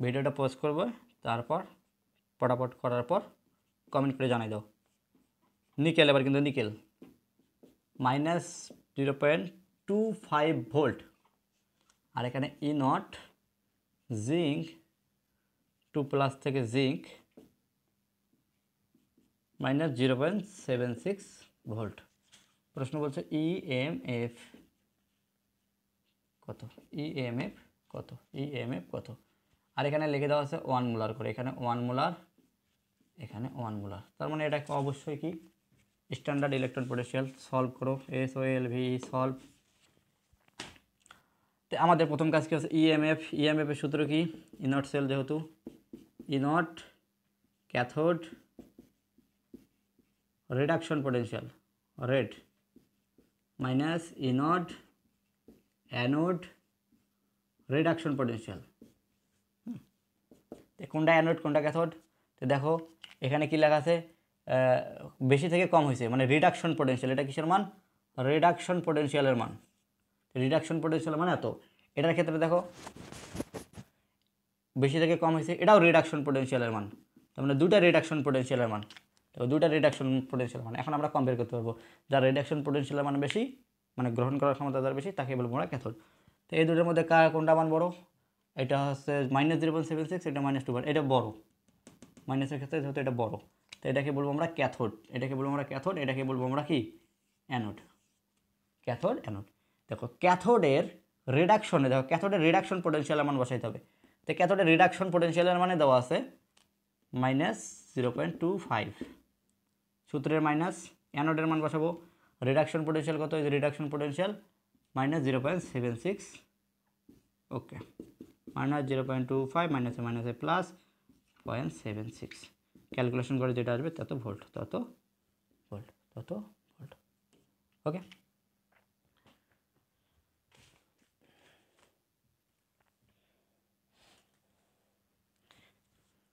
ভিডিওটা পোস্ট করবো, তারপর পটাপট করার পর কমেন্ট করে জানাই দাও। নিকেল, এবার কিন্তু নিকেল -0.25 ভোল্ট, আর এখানে ই নট জিঙ্ক 2+ থেকে জিঙ্ক -0.76 ভোল্ট। প্রশ্ন বলছে ইএমএফ কত, ইএমএফ কত, ইএমএফ কত। আর এখানে লিখে দেওয়া আছে 1 মোলার করে, এখানে 1 মোলার, এখানে 1 মোলার। তার মানে এটা অবশ্যই কি স্ট্যান্ডার্ড ইলেকট্রন পোটেনশিয়াল। সলভ করো, SOLV সলভ। তো আমাদের প্রথম কাজ কি হচ্ছে ইএমএফ। ইএমএফের সূত্র কি, ই নট সেল, যেহেতু E naught cathode reduction potential red minus E naught anode reduction potential. কোনটা অ্যানোড কোনটা ক্যাথোড, তো দেখো এখানে কি লেখা আছে, বেশি থেকে কম হয়েছে, মানে রিডাকশন পোটেনশিয়াল। এটা কিসের মান, রিডাকশন পোটেনশিয়ালের মান। রিডাকশন পোটেনশিয়াল মানে এত। এটার ক্ষেত্রে দেখো বেশি থেকে কম হয়েছে, এটাও রিডাকশন পোটেনশিয়ালের মান। তার মানে দুটা রিডাকশন পোটেনশিয়ালের মান, তো দুটা রিডাকশন পোটেনশিয়াল মান। এখন আমরা কম্পেয়ার করতে পারবো, যার রিডাকশন পোটেনশিয়ালের মান বেশি, মানে গ্রহণ করার ক্ষমতা যার বেশি, তাকে বলবো আমরা ক্যাথোড। তো এই দুটোর মধ্যে কোনটা মান বড়, এটা হচ্ছে -0.76, এটা -2, এটা বড়। মাইনাসের ক্ষেত্রে যেহেতু এটা বড়, তো এটাকে বলবো আমরা ক্যাথোড, এটাকে বলবো আমরা ক্যাথোড, এটাকে বলবো আমরা কি অ্যানোড। Cathode anode. দেখো ক্যাথোডের রিডাকশনে, দেখো ক্যাথোডের রিডাকশন পোটেনশিয়ালের মান বসাইতে হবে। তো ক্যাথোডের রিডাকশন পোটেনশিয়ালের মানে দেওয়া আছে -0.25, সূত্রের মাইনাস, অ্যানোডের মান বসাবো। রিডাকশন পোটেনশিয়াল কত, এই যে রিডাকশন পোটেনশিয়াল -0.76, ওকে, -0.25 মাইনাসে মাইনাসে প্লাস 0.76, ক্যালকুলেশন করে যেটা আসবে তত ভোল্ট, তত ভোল্ট, তত ভোল্ট। ওকে,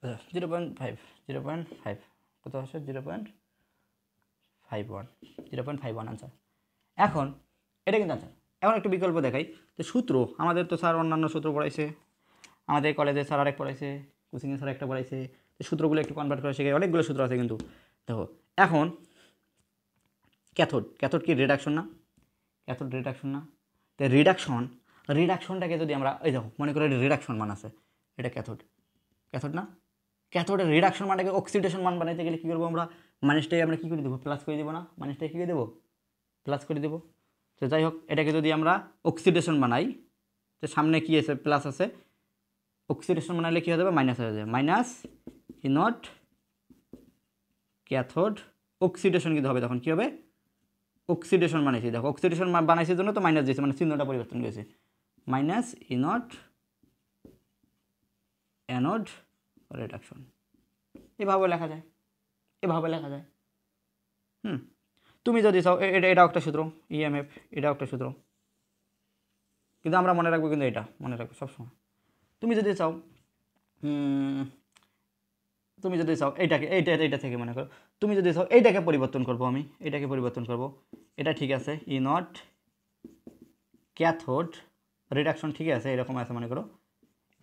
আচ্ছা 0.5 কত আসে, 0.51 আনসার। এখন এটা কিন্তু আনসার। এখন একটু বিকল্প দেখাই। তো সূত্র আমাদের তো স্যার অন্যান্য সূত্র পড়াইছে, আমাদের কলেজে স্যার আরেক পড়াইছে, কোচিংয়ে স্যার একটা পড়াইছে। তো সূত্রগুলো একটু কনভার্ট করে শিখে, অনেকগুলো সূত্র আছে কিন্তু। দেখো এখন ক্যাথোড, ক্যাথোড কি রিডাকশন না, ক্যাথোড রিডাকশন না। তো রিডাকশনটাকে যদি আমরা, এই দেখো মনে করে রিডাকশন মান আছে, এটা ক্যাথোড, ক্যাথোড না। ক্যাথোডের রিডাকশন মানটাকে অক্সিডেশন মান বানাইতে গেলে কী করবো আমরা, মাইনাসটাই আমরা কী করে দেবো, প্লাস করে দেবো না, মাইনাসটাই কী করে দেবো, প্লাস করে দেবো। তো যাই হোক, এটাকে যদি আমরা অক্সিডেশন বানাই, তো সামনে কী আছে, প্লাস আছে, অক্সিডেশন বানাইলে কী হয়ে যাবে, মাইনাস হয়ে যাবে। Minus E naught cathode oxidation কিন্তু হবে, তখন কী হবে, অক্সিডেশন বানাইছি। দেখো অক্সিডেশন বানাইছি জন্য তো মাইনাস দিয়েছে, মানে চিহ্নটা পরিবর্তন করেছে। Minus E naught anode reduction, এভাবে লেখা যায়, এভাবে লেখা যায়। তুমি যদি চাও, এটাও একটা সূত্র, ইএমএফ এটাও একটা সূত্র, কিন্তু আমরা মনে রাখবো, কিন্তু এটা মনে রাখবো সবসময়। তুমি যদি চাও, তুমি যদি চাও এইটাকে, এইটা থেকে মনে করো, তুমি যদি চাও এইটাকে পরিবর্তন করবো, আমি এটাকে পরিবর্তন করব, এটা ঠিক আছে, ই নট ক্যাথোড রিডাকশন ঠিক আছে, এরকম আছে মনে করো।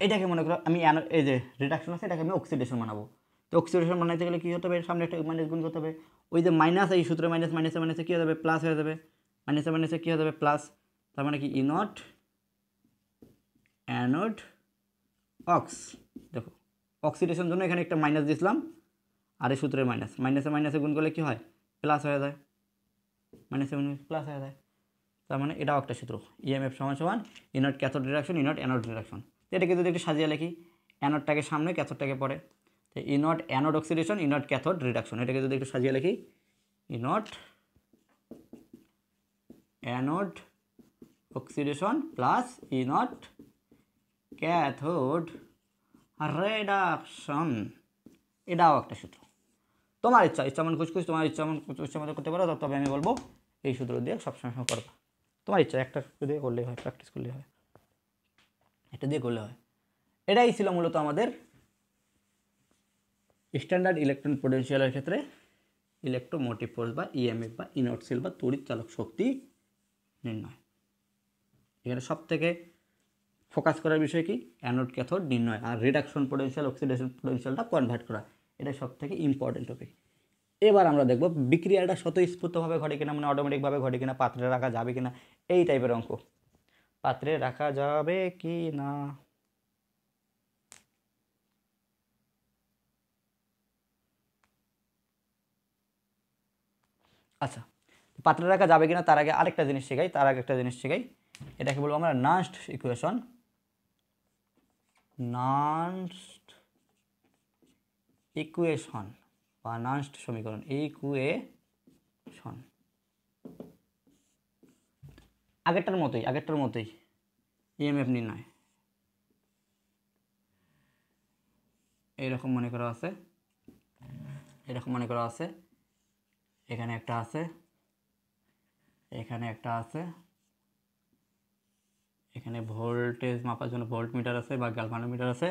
এটাকে মনে করো আমি এই যে রিডাকশন আছে, এটাকে আমি অক্সিডেশন বানাবো। তো অক্সিডেশন বানাইতে গেলে কী হতে হবে, সামনে একটা মাইনাস গুণ করতে হবে। ওই যে মাইনাস, এই সূত্রে মাইনাস, মাইনাসে মাইনাসে কী হয়ে যাবে, প্লাস হয়ে যাবে, মাইনাসে মাইনাসে কী হয়ে যাবে, প্লাস। তার মানে কি ই নট অ্যানোড অক্স। দেখো অক্সিডেশন জন্য এখানে একটা মাইনাস দিয়েছিলাম, আর এই সূত্রের মাইনাস, মাইনাসে মাইনাসে গুণ করলে কী হয়, প্লাস হয়ে যায়, মাইনাসে মাইনাস প্লাস হয়ে যায়। তার মানে এটাও একটা সূত্র, ইএমএফ সমান সমান E naught cathode reduction, E naught anode reduction. এটাকে যদি একটু সাজিয়ে লিখি, অ্যানোডটাকে সামনে, ক্যাথোডটাকে পরে, তো E naught anode oxidation, E naught cathode reduction. এটাকে যদি একটু সাজিয়ে লিখি, E naught anode oxidation plus E naught cathode reduction, এটাও একটা সূত্র। তোমার ইচ্ছা মন খুশখুশ, তোমার ইচ্ছা মতো করতে পারো, তবে আমি বলবো এই সূত্র দিয়ে সবসময় করবা। তোমার ইচ্ছা, একটা দিয়ে করলেই হয়, প্র্যাকটিস করলেই হয়, এটা দিয়ে করলে হয়। এটাই ছিল মূলত আমাদের স্ট্যান্ডার্ড ইলেকট্রন পোটেনশিয়ালের ক্ষেত্রে ইলেকট্রোমোটিভ ফোর্স বা ইএমএফ বা ইনর্টশীল বা তড়িৎ চালক শক্তি নির্ণয়। এখানে সব থেকে ফোকাস করার বিষয় কি অ্যানোড ক্যাথোড নির্ণয়, আর রিডাকশন পোটেনশিয়াল অক্সিডেশন পোটেনশিয়ালটা কনভার্ট করা, এটা সব থেকে ইম্পর্টেন্ট টপিক। এবার আমরা দেখব বিক্রিয়াটা স্বতঃস্ফূর্তভাবে ঘটে কিনা, মানে অটোমেটিকভাবে ঘটে কিনা, পাত্রে রাখা যাবে কিনা, এই টাইপের অঙ্ক। পাত্রে রাখা যাবে কি না, আচ্ছা পাত্রে রাখা যাবে কিনা তার আগে আরেকটা জিনিস শেখাই, এটাকে বলবো আমরা নান্সড ইকুয়েশন, বা নান্সড সমীকরণ, ইকুয়েশন। আগেরটার মতোই ইএমএফ নির্ণয় এরকম মনে করা আছে, এখানে একটা আছে, এখানে ভোল্টেজ মাপার জন্য ভোল্ট মিটার আছে বা গ্যালভানোমিটার আছে।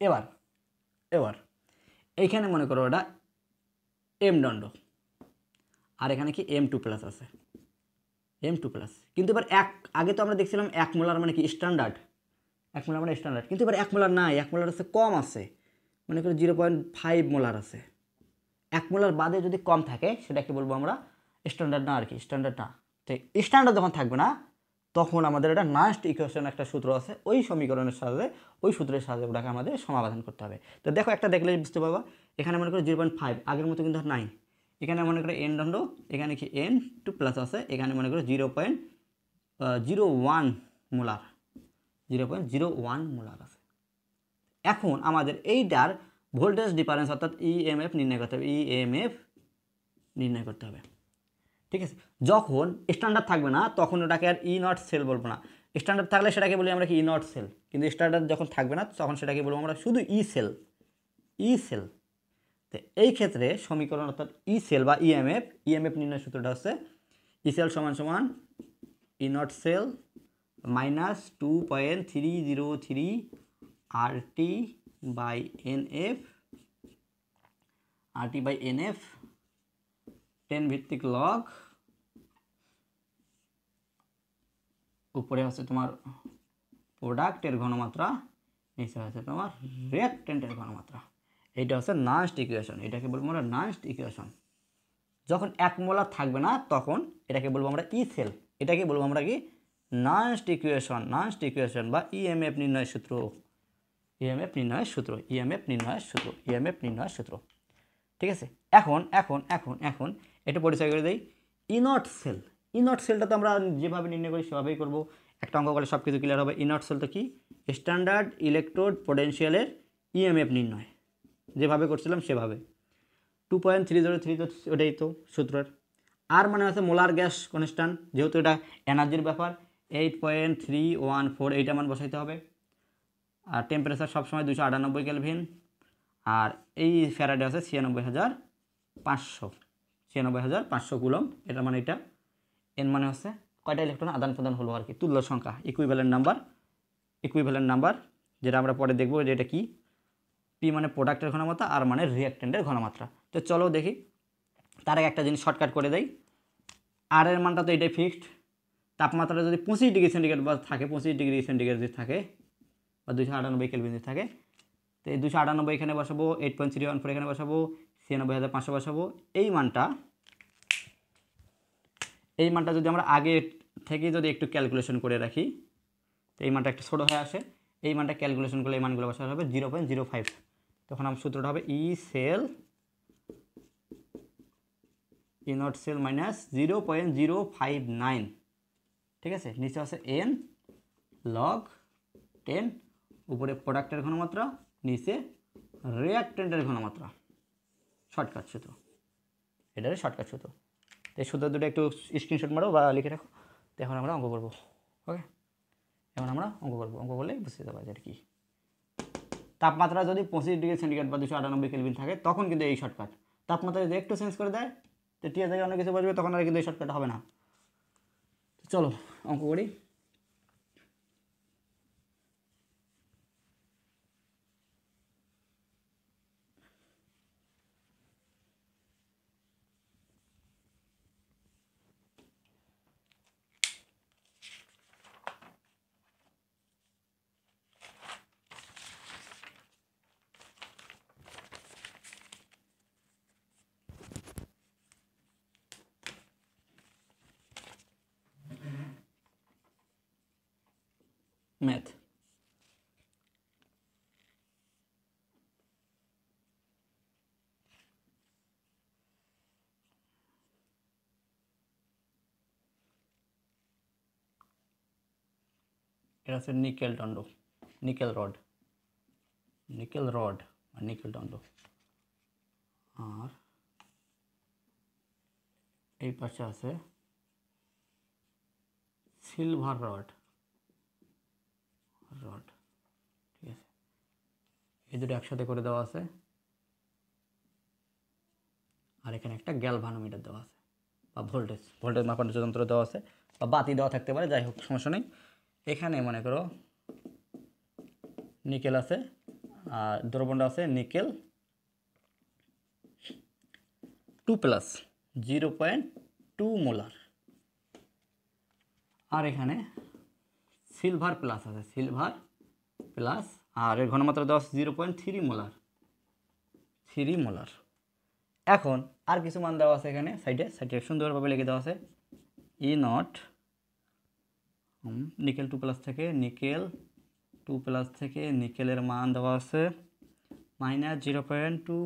এবার এইখানে মনে করো এটা এম দণ্ড, আর এখানে কি M2 প্লাস আছে, কিন্তু এবার আগে তো আমরা দেখছিলাম 1 মোলার মানে কি স্ট্যান্ডার্ড, কিন্তু এবার 1 মোলার নাই, 1 মোলার আছে কম আছে, মনে করো 0.5 মোলার আছে। 1 মোলার বাদে যদি কম থাকে সেটাকে বলবো আমরা স্ট্যান্ডার্ড না, আর কি স্ট্যান্ডার্ড না। তো স্ট্যান্ডার্ড যখন থাকবে না তখন আমাদের এটা নান্সড ইকুয়েশন একটা সূত্র আছে, ওই সমীকরণের সাথে ওই সূত্রের সাথে ওটাকে আমাদের সমাধান করতে হবে। তো দেখো একটা দেখলে বুঝতে পারবা, এখানে মনে করো 0.5 আগের মতো কিন্তু নাই, এখানে মনে করো এন দণ্ড, এখানে কি N2 প্লাস আছে, এখানে মনে করো 0.01 মোলার, 0.01 মোলার আছে। এখন আমাদের এইটার ভোল্টেজ ডিফারেন্স অর্থাৎ ইএমএফ নির্ণয় করতে হবে, ঠিক আছে। যখন স্ট্যান্ডার্ড থাকবে না তখন ওটাকে আর ই নট সেল বলবো না, স্ট্যান্ডার্ড থাকলে সেটাকে বলি আমরা কি ই নট সেল, কিন্তু স্ট্যান্ডার্ড যখন থাকবে না তখন সেটাকে বলবো আমরা শুধু ই সেল। তো এই ক্ষেত্রে সমীকরণ অর্থাৎ ই সেল বা ইএমএফ নির্ণয় সূত্রটা হচ্ছে ই সেল সমান E not cell minus 2.303 RT by NF 10 ভিত্তিক লগ, উপরে হচ্ছে তোমার প্রোডাক্টের ঘনমাত্রা, নিচে হচ্ছে তোমার রিঅ্যাকট্যান্টের ঘনমাত্রা। এইটা হচ্ছে নান্সড ইকুয়েশন, এটাকে বলবো আমরা নান্সড ইকুয়েশন। যখন 1 মোলার থাকবে না তখন এটাকে বলবো আমরা ই সেল, এটাকে বলবো আমরা কি নান্সড ইকুয়েশন বা ইএমএফ নির্ণয় সূত্র, ঠিক আছে। এখন এটা পরিচয় করে দেই। ইনট সেলটা তো আমরা যেভাবে নির্ণয় করি সেভাবেই করব, একটা অঙ্ক করলে সব কিছু ক্লিয়ার হবে। ইনট সেলটা কি স্ট্যান্ডার্ড ইলেকট্রোড পোটেনশিয়ালের ইএমএফ নির্ণয়, যেভাবে করছিলাম সেভাবে। 2.303 তো ওটাই তো সূত্রের। আর মানে হচ্ছে মোলার গ্যাস কনস্ট্যান্ট, যেহেতু এটা এনার্জির ব্যাপার, 8.314 এইটা মান বসাইতে হবে। আর টেম্পারেচার সবসময় 298 কেলভিন, আর এই ফ্যারাডে আছে 96,500 কুলম, এটা মানে এটা। এন মানে হচ্ছে কয়টা ইলেকট্রন আদান প্রদান হলো আর কি, তুল্য সংখ্যা, ইকুইভ্যালেন্ট নাম্বার, যেটা আমরা পরে দেখবো যে এটা কি। পি মানে প্রোডাক্টের ঘনমাত্রা, আর মানে রিঅ্যাকট্যান্টের ঘনমাত্রা। তো চলো দেখি, তার আগে একটা জিনিস শর্টকাট করে দেই। আর এর মানটা তো এটাই ফিক্সড, তাপমাত্রা যদি 25 ডিগ্রি সেন্টিগ্রেড বা থাকে, 25 ডিগ্রি সেন্টিগ্রেড যদি থাকে বা 298 কেলভিন যদি থাকে, তো এই 298 এখানে বসাবো, 8.314 এখানে বসাবো, 96,500 বসাবো। এই মানটা যদি আমরা আগে থেকে যদি একটু ক্যালকুলেশন করে রাখি, তো এই মানটা একটু ছোটো হয়ে আসে, এই মানটা ক্যালকুলেশন করলে এই মানগুলো বসাতে হবে 0.05, তখন আমার সূত্রটা হবে ই নট সেল মাইনাস 0.059, ঠিক আছে। নিচে আছে N log 10, উপরে প্রোডাক্টের ঘনমাত্রা, নিচে রিঅ্যাকট্যান্টের ঘনমাত্রা। শর্টকাট সূত্র, এটারে শর্টকাট সূত্র। তো এই সূত্র দুটো একটু স্ক্রিনশট মারো বা লিখে রাখো। তো এখন আমরা অঙ্ক করবো, ওকে। অঙ্ক করলেই বুঝতে পারবো যে কি। তাপমাত্রা যদি 25 ডিগ্রি সেন্টিগ্রেড বা 298 কেলভিন থাকে তখন কিন্তু এই শর্টকাট। তাপমাত্রা যদি একটু চেঞ্জ করে দেয় তো টিয়া থেকে অনেক কিছু বসবে, তখন আর কিন্তু এই শর্টকাট হবে না। চলো অঙ্ক করি। ম্যাথ। এটা হচ্ছে নিকেল দণ্ড, নিকেল রড, নিকেল রড আর নিকেল দণ্ড। আর এই পাশে আছে সিলভার রড, রড, ঠিক আছে। এই দুটো একসাথে করে দেওয়া আছে। আর এখানে একটা গ্যালভানোমিটার দেওয়া আছে, বা ভোল্টেজ মাপানোর যন্ত্র দেওয়া আছে, বা বাতি দেওয়া থাকতে পারে, যাই হোক সমস্যা নেই। এখানে মনে করো নিকেল আছে আর দ্রবণটা আছে নিকেল 2+, 0.2 মোলার। আর এখানে সিলভার প্লাস আছে, সিলভার প্লাস, আর এর ঘনমাত্রা দেওয়া আছে 0.3 মোলার, 3 মোলার। এখন আর কিছু মান দেওয়া আছে এখানে সাইডে সুন্দরভাবে লিখে দেওয়া আছে E0 নিকেল 2+ থেকে, নিকেল 2+ থেকে নিকেলের মান দেওয়া আছে -0.2,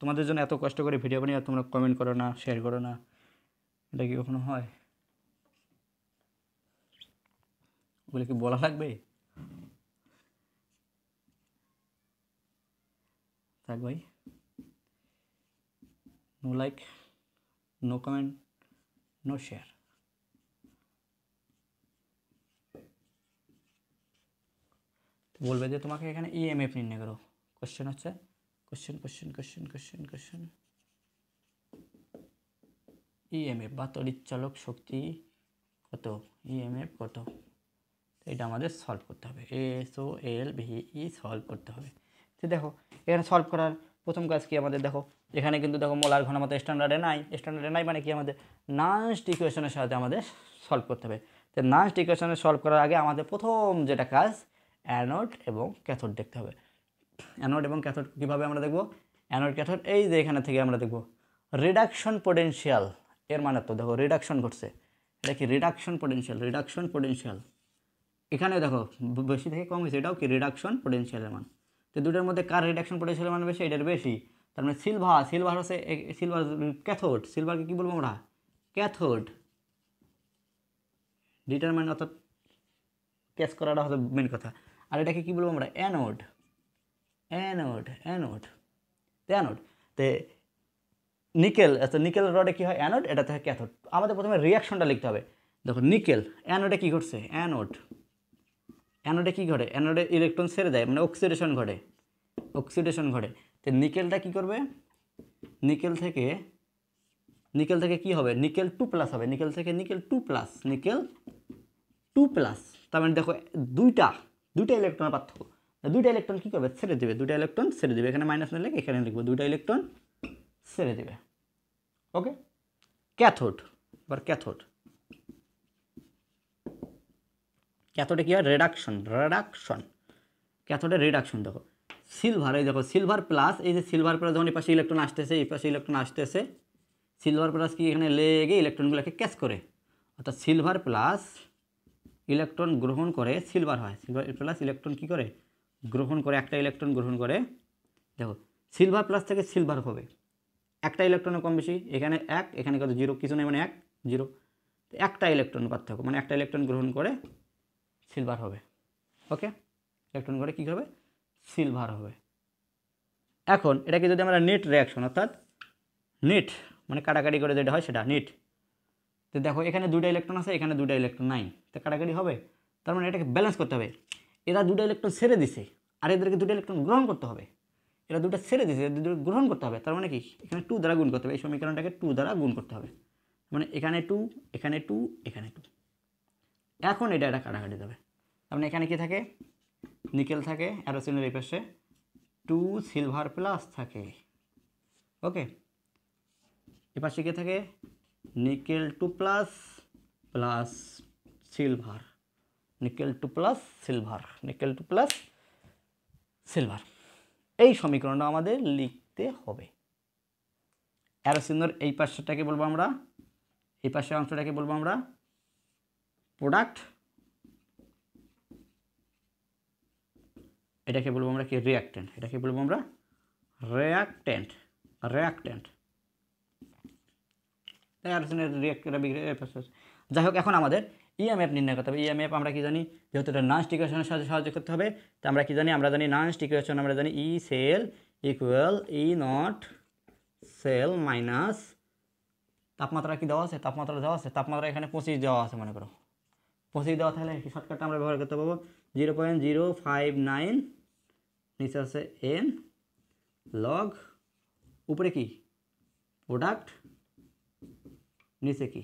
তোমাদের জন্য এত কষ্ট করে ভিডিও বানিয়ে তোমরা কমেন্ট করো না, শেয়ার করো না, এটা কি কখনো হয়? ওগুলো কি বলা লাগবে? থাক ভাই, no like, no comment, no share. বলবে যে তোমাকে এখানে ইএমএফ নির্ণয় করো। কোশ্চেন হচ্ছে কোশ্চেন ইএমএফ বা তড়িৎচালক শক্তি কত, ইএমএফ কত, এটা আমাদের সলভ করতে হবে। SOLVE সলভ করতে হবে। তো দেখো এখানে সলভ করার প্রথম কাজ কি আমাদের, দেখো এখানে কিন্তু দেখো মোলার ঘনমাত্রা স্ট্যান্ডার্ডে নাই মানে কি আমাদের নান্সড ইকুয়েশনের সাহায্যে আমাদের সলভ করতে হবে। তো নান্সড ইকুয়েশনে সলভ করার আগে আমাদের প্রথম যেটা কাজ, অ্যানোড এবং ক্যাথোড দেখতে হবে। অ্যানোড এবং ক্যাথোড কীভাবে আমরা দেখব? অ্যানোড ক্যাথোড এই যে এখানে থেকে আমরা দেখব রিডাকশন পোটেনশিয়াল, এর মানে তো দেখো রিডাকশন ঘটছে, এটা কি রিডাকশন পোটেনশিয়াল। এখানে দেখো বেশি থেকে কম হয়েছে, এটাও কি রিডাকশন পোটেনশিয়ালের মান। তো দুটোর মধ্যে কার রিডাকশন পোটেনশিয়ালের মান বেশি? এটার বেশি। তার মানে সিলভার হচ্ছে সিলভার ক্যাথোড, সিলভারকে কী বলবো আমরা? ক্যাথোড। ডিটারমাইন অর্থাৎ ক্যাচ করাটা হচ্ছে মেন কথা। আর এটাকে কী বলবো আমরা? অ্যানোড। তে নিকেল, আচ্ছা নিকেল রডে কী হয়? অ্যানোড, এটা থেকে ক্যাথোড। আমাদের প্রথমে রিয়াকশনটা লিখতে হবে। দেখো নিকেল অ্যানোডে কী ঘটছে? অ্যানোডে কী ঘটে? অ্যানোডে ইলেকট্রন ছেড়ে দেয়, মানে অক্সিডেশন ঘটে। তো নিকেলটা কী করবে? নিকেল থেকে কী হবে? নিকেল 2+ হবে, নিকেল থেকে নিকেল 2+, তার মানে দেখো দুইটা ইলেকট্রনের পার্থক্য। দুইটা ইলেকট্রন কী করবে? ছেড়ে দেবে, এখানে মাইনাস না লিখে এখানে লিখবো দুইটা ইলেকট্রন ছেড়ে দেবে। ওকে, ক্যাথোড ক্যাথোডে কী হয়? রিডাকশন। ক্যাথোডে রিডাকশন। দেখো সিলভার, এই দেখো সিলভার প্লাস, এই যে সিলভার প্লাস যখন এই পাশে ইলেকট্রন আসতেছে, সিলভার প্লাস কি এখানে লেগে ইলেকট্রনগুলোকে ক্যাচ করে, অর্থাৎ সিলভার প্লাস ইলেকট্রন গ্রহণ করে সিলভার হয়, সিলভার প্লাস ইলেকট্রন কী করে? গ্রহণ করে, একটা ইলেকট্রন গ্রহণ করে। দেখো সিলভার প্লাস থেকে সিলভার হবে, একটা ইলেকট্রনের কম বেশি, এখানে 1, এখানে কত 0, কিছু নেই মানে 1 0, একটা ইলেকট্রন পার্থক্য, মানে একটা ইলেকট্রন গ্রহণ করে সিলভার হবে। ওকে, ইলেকট্রন করে কী হবে? সিলভার হবে। এখন এটাকে যদি আমরা নেট রিয়াকশন, অর্থাৎ নেট মানে কাটাকাটি করে যেটা হয় সেটা নেট। তো দেখো এখানে দুইটা ইলেকট্রন আছে, এখানে দুইটা ইলেকট্রন নাই, তো কাটাকাটি হবে। তার মানে এটাকে ব্যালেন্স করতে হবে। এরা দুটো ইলেকট্রন ছেড়ে দিছে, আর এদেরকে দুটো ইলেকট্রন গ্রহণ করতে হবে। এরা দুটো ছেড়ে দিছে, দুটো গ্রহণ করতে হবে। তার মানে কি এখানে 2 দ্বারা গুণ করতে হবে, এই সমীকরণটাকে 2 দ্বারা গুণ করতে হবে, মানে এখানে 2, এখানে 2, এখানে 2। এখন এটা কাটাকাটি যাবে। তার মানে এখানে কি থাকে? নিকেল থাকে, অ্যারোসিনের এই পাশে 2 সিলভার প্লাস থাকে। ওকে, এ পাশে কি থাকে? Nickel 2+ plus silver, nickel 2+ silver. এই সমীকরণটা আমাদের লিখতে হবে। অ্যারোসিনের এই পাশটাকে বলবো আমরা এই পাশের অংশটাকে বলবো আমরা প্রোডাক্ট, এটাকে বলবো আমরা কি রিঅ্যাক্ট্যান্ট, এটাকে বলবো আমরা রিঅ্যাক্ট্যান্ট। যাই হোক, এখন আমাদের ইএমএফ নির্ণয় করতে হবে। ইএমএফ আমরা কি জানি, যেহেতু এটা নন স্টিকুয়েশনের সাথে সাহায্য করতে হবে, তো আমরা কি জানি, আমরা জানি নন স্টিকুয়েশন, আমরা জানি E cell equal E not cell minus তাপমাত্রা কি দেওয়া আছে, তাপমাত্রা এখানে 25 দেওয়া আছে, মনে করো 25 দেওয়া, তাহলে শর্টকাটটা আমরা ব্যবহার করতে পারবো 0.059, নিচে আছে এন লগ, উপরে কি প্রোডাক্ট, নিচে কি